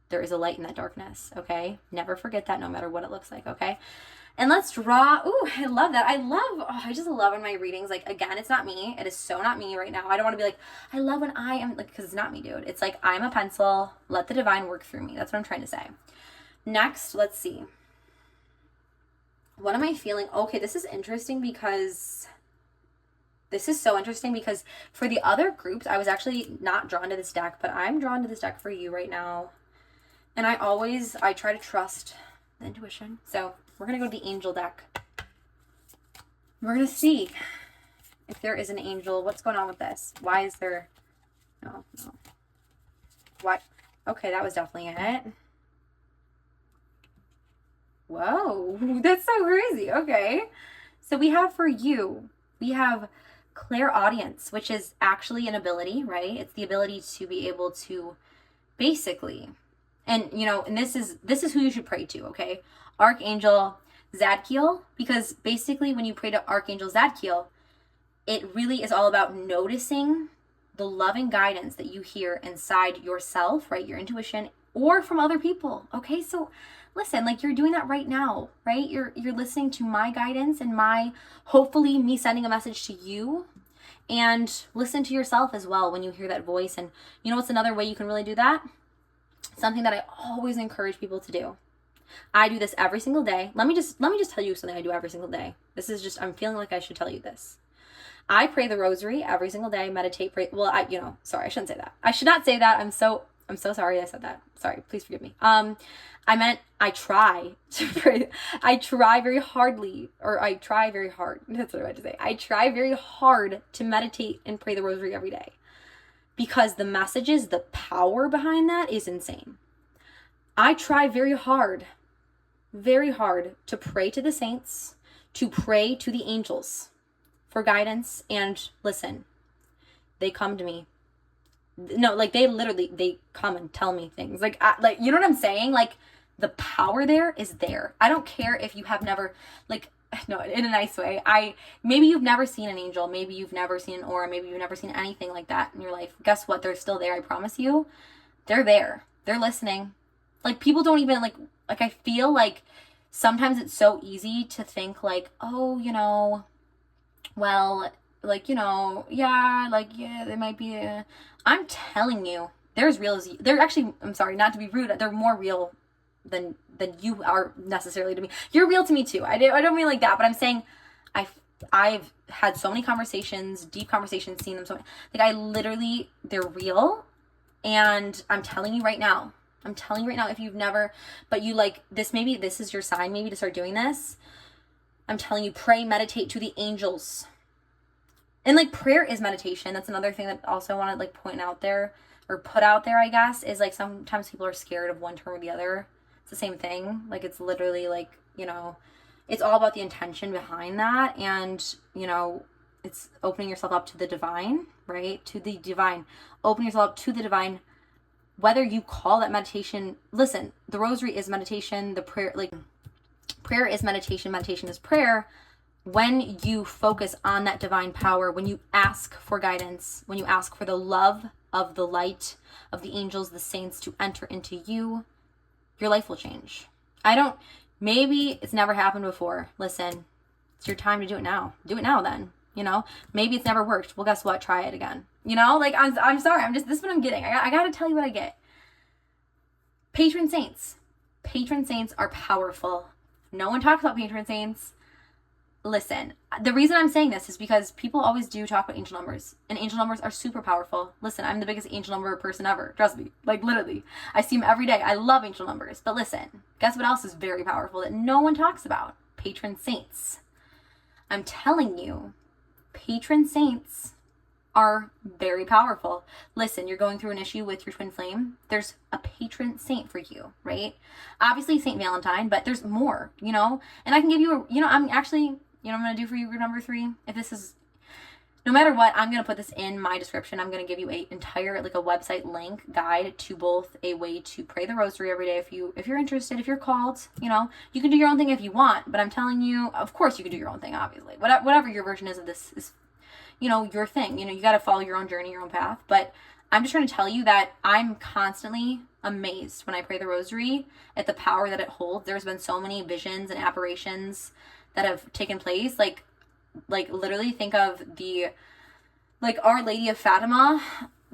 there is a light in that darkness, okay? Never forget that, no matter what it looks like, okay? And let's draw. Ooh, I love that. I just love in my readings, like, again, it's not me. It is so not me right now. I don't want to be like, I love when I am, like, because it's not me, dude. It's like, I'm a pencil. Let the divine work through me. That's what I'm trying to say. Next, let's see. What am I feeling? Okay, this is interesting because for the other groups, I was actually not drawn to this deck, but I'm drawn to this deck for you right now. And I try to trust the intuition. So we're going to go to the angel deck. We're going to see if there is an angel. What's going on with this? Why is there... No. What? Okay, that was definitely it. Whoa, that's so crazy. Okay. So we have for you, we have clairaudience, which is actually an ability, right? It's the ability to be able to basically, and you know, and this is who you should pray to, okay? Archangel Zadkiel, because basically when you pray to Archangel Zadkiel, it really is all about noticing the loving guidance that you hear inside yourself, right? Your intuition, or from other people, okay? So listen, like, you're doing that right now, right? You're listening to my guidance and hopefully me sending a message to you. And listen to yourself as well when you hear that voice. And you know what's another way you can really do that? Something that I always encourage people to do. I do this every single day. Let me just tell you something I do every single day. This is just, I'm feeling like I should tell you this. I pray the rosary every single day, meditate, pray. Well, sorry, I shouldn't say that. I should not say that. I'm so sorry I said that. Sorry, please forgive me. I meant I try to pray. I try very hard. That's what I meant to say. I try very hard to meditate and pray the rosary every day, because the messages, the power behind that is insane. I try very hard to pray to the saints, to pray to the angels for guidance. And listen, they come to me. No, like they come and tell me things. Like, you know what I'm saying? Like, the power there is there. I don't care if you have never, like, no, in a nice way. Maybe you've never seen an angel. Maybe you've never seen an aura. Maybe you've never seen anything like that in your life. Guess what? They're still there. I promise you. They're there. They're listening. Like, people don't even, like I feel like sometimes it's so easy to think like, oh, you know, well, like, you know, yeah, like, yeah, they might be, I'm telling you, they're as real as you. They're actually, I'm sorry, not to be rude, they're more real than you are necessarily to me. You're real to me too. I don't mean like that, but I'm saying I've had so many conversations, deep conversations, seen them so many, like, I literally, they're real. And I'm telling you right now, if you've never, but you like this, maybe this is your sign, maybe to start doing this. I'm telling you, pray, meditate to the angels. And like, prayer is meditation. That's another thing that also I want to like point out there, or put out there, I guess, is like sometimes people are scared of one term or the other. It's the same thing. Like, it's literally like, you know, it's all about the intention behind that. And, you know, it's opening yourself up to the divine, right? To the divine. Open yourself up to the divine. Whether you call that meditation, listen, the rosary is meditation, the prayer, like, prayer is meditation, meditation is prayer. When you focus on that divine power, when you ask for guidance, when you ask for the love of the light of the angels, the saints to enter into you, your life will change. Maybe it's never happened before. Listen, it's your time to do it now. Do it now then, you know? Maybe it's never worked. Well, guess what? Try it again. You know, like, I'm sorry. This is what I'm getting. I got to tell you what I get. Patron saints. Patron saints are powerful. No one talks about patron saints. Listen, the reason I'm saying this is because people always do talk about angel numbers, and angel numbers are super powerful. Listen, I'm the biggest angel number person ever. Trust me. Like, literally. I see them every day. I love angel numbers. But listen, guess what else is very powerful that no one talks about? Patron saints. I'm telling you, patron saints are very powerful. Listen, you're going through an issue with your twin flame. There's a patron saint for you, right? Obviously Saint Valentine, but there's more, you know? And I can give you I'm actually, you know what I'm going to do for you, group number 3? If this is, no matter what, I'm going to put this in my description. I'm going to give you a entire, like, a website link guide to both a way to pray the rosary every day. If you're interested, if you're called, you know, you can do your own thing if you want, but I'm telling you, of course you can do your own thing, obviously. Whatever your version is of this is, you know, your thing. You know, you got to follow your own journey, your own path. But I'm just trying to tell you that I'm constantly amazed when I pray the rosary at the power that it holds. There's been so many visions and apparitions that have taken place. Like literally think of like Our Lady of Fatima.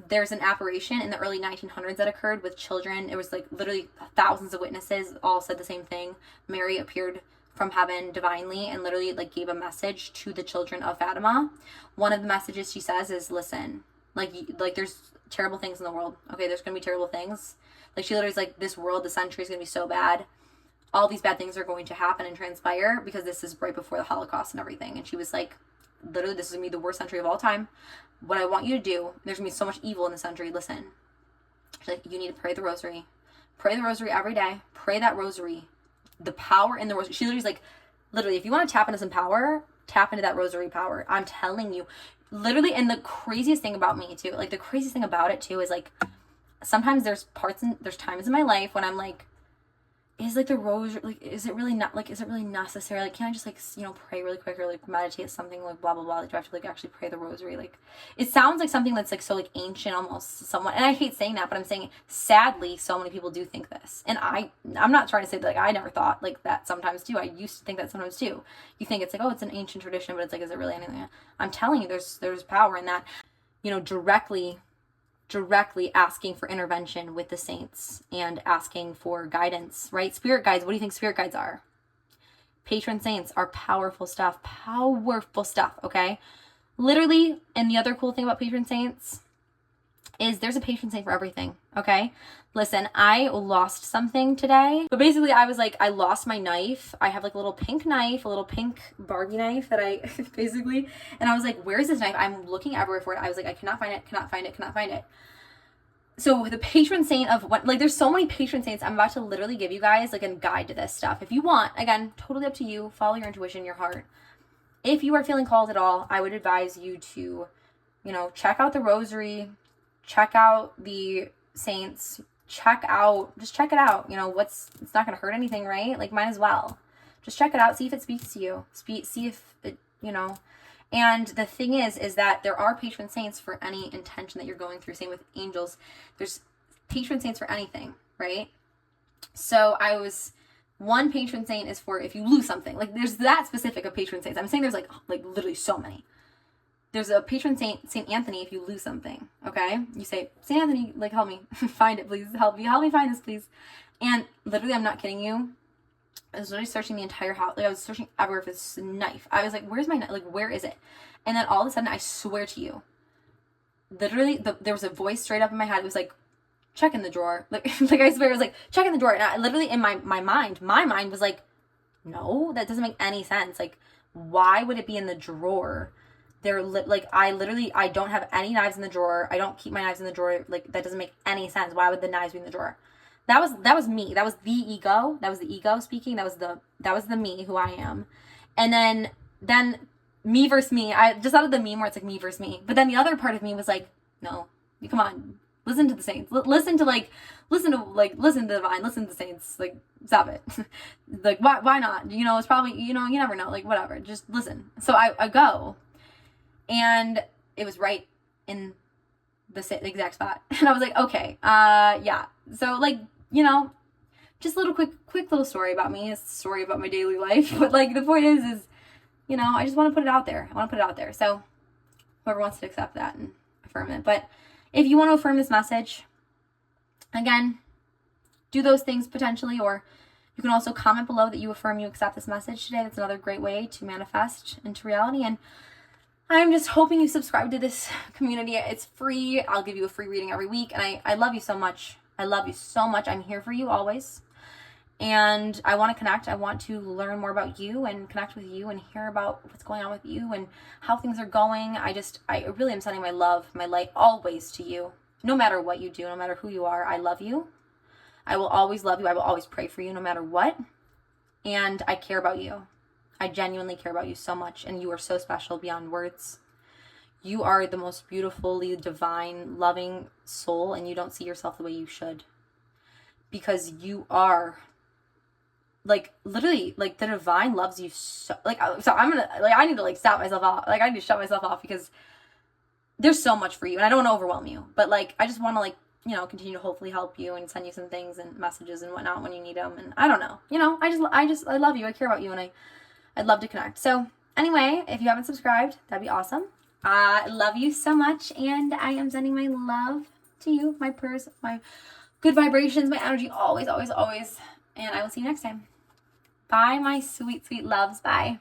There's an apparition in the early 1900s that occurred with children. It was like literally thousands of witnesses all said the same thing. Mary appeared from heaven divinely and literally like gave a message to the children of Fatima. One of the messages she says is, listen, like there's terrible things in the world. Okay, there's gonna be terrible things. Like, she literally is like, this world, the century is gonna be so bad. All these bad things are going to happen and transpire because this is right before the Holocaust and everything. And she was like, literally, this is gonna be the worst century of all time. What I want you to do, there's gonna be so much evil in the century. Listen, she's like, you need to pray the rosary. Pray the rosary every day. Pray that rosary. The power in the rosary. She literally is like, literally, if you want to tap into some power, tap into that rosary power. I'm telling you, literally. And the craziest thing about me too, like, the craziest thing about it too is like, sometimes there's times in my life when I'm like, is like the rose, like, is it really not, like, is it really necessary? Like, can I just like, you know, pray really quick or like meditate something like blah, blah, blah? Like, do I have to like actually pray the rosary? Like, it sounds like something that's like so like ancient almost somewhat. And I hate saying that, but I'm saying sadly, so many people do think this. And I'm not trying to say that like I never thought like that sometimes too. I used to think that sometimes too. You think it's like, oh, it's an ancient tradition, but it's like, is it really anything? I'm telling you, there's power in that, you know, directly asking for intervention with the saints and asking for guidance, right? Spirit guides, what do you think spirit guides are? Patron saints are powerful stuff, okay? Literally, and the other cool thing about patron saints is there's a patron saint for everything, okay? Listen, I lost something today, but basically I was like, I lost my knife. I have like a little pink knife, a little pink Barbie knife that I basically, and I was like, where's this knife? I'm looking everywhere for it. I was like, I cannot find it. So the patron saint of what, like, there's so many patron saints. I'm about to literally give you guys like a guide to this stuff. If you want, again, totally up to you, follow your intuition, your heart. If you are feeling called at all, I would advise you to, you know, check out the rosary, check out the saints, just check it out. You know, it's not going to hurt anything, right? Like, might as well. Just check it out. See if it speaks to you. See if it, you know. And the thing is that there are patron saints for any intention that you're going through. Same with angels. There's patron saints for anything, right? So one patron saint is for if you lose something. Like, there's that specific of patron saints. I'm saying there's like literally so many. There's a patron saint, Saint Anthony, if you lose something, okay? You say, Saint Anthony, like, help me find it, please. Help me find this, please. And literally, I'm not kidding you. I was literally searching the entire house. Like, I was searching everywhere for this knife. I was like, where's my knife? Like, where is it? And then all of a sudden, I swear to you, literally, there was a voice straight up in my head. It was like, check in the drawer. Like I swear, it was like, check in the drawer. And I literally, in my mind was like, no, that doesn't make any sense. Like, why would it be in the drawer? I don't have any knives in the drawer. I don't keep my knives in the drawer. Like, that doesn't make any sense. Why would the knives be in the drawer? That was me. That was the ego. That was the ego speaking. That was the me, who I am. And then me versus me. I just thought of the meme where it's like me versus me. But then the other part of me was like, no, come on, listen to the saints. Listen to divine. Listen to the saints. Like, stop it. Like, why not? You know, it's probably, you know, you never know. Like, whatever. Just listen. So I go. And it was right in the exact spot. And I was like, okay, yeah. So, like, you know, just a little quick little story about me. It's a story about my daily life. But, like, the point is, you know, I just want to put it out there. So whoever wants to accept that and affirm it. But if you want to affirm this message, again, do those things potentially. Or you can also comment below that you affirm you accept this message today. That's another great way to manifest into reality. And I'm just hoping you subscribe to this community. It's free. I'll give you a free reading every week. And I love you so much. I'm here for you always. And I want to connect. I want to learn more about you and connect with you and hear about what's going on with you and how things are going. I really am sending my love, my light always to you. No matter what you do, no matter who you are, I love you. I will always love you. I will always pray for you no matter what. And I care about you. I genuinely care about you so much, and you are so special beyond words. You are the most beautifully divine, loving soul, and you don't see yourself the way you should. Because you are, like, literally, like, the divine loves you so, like, so I'm gonna, like, I need to, like, stop myself off. Like, I need to shut myself off because there's so much for you, and I don't want to overwhelm you. But, like, I just want to, like, you know, continue to hopefully help you and send you some things and messages and whatnot when you need them. And I don't know, you know, I love you. I care about you, and I'd love to connect. So anyway, if you haven't subscribed, that'd be awesome. I love you so much, and I am sending my love to you, my prayers, my good vibrations, my energy, always, always, always. And I will see you next time. Bye, my sweet, sweet loves. Bye.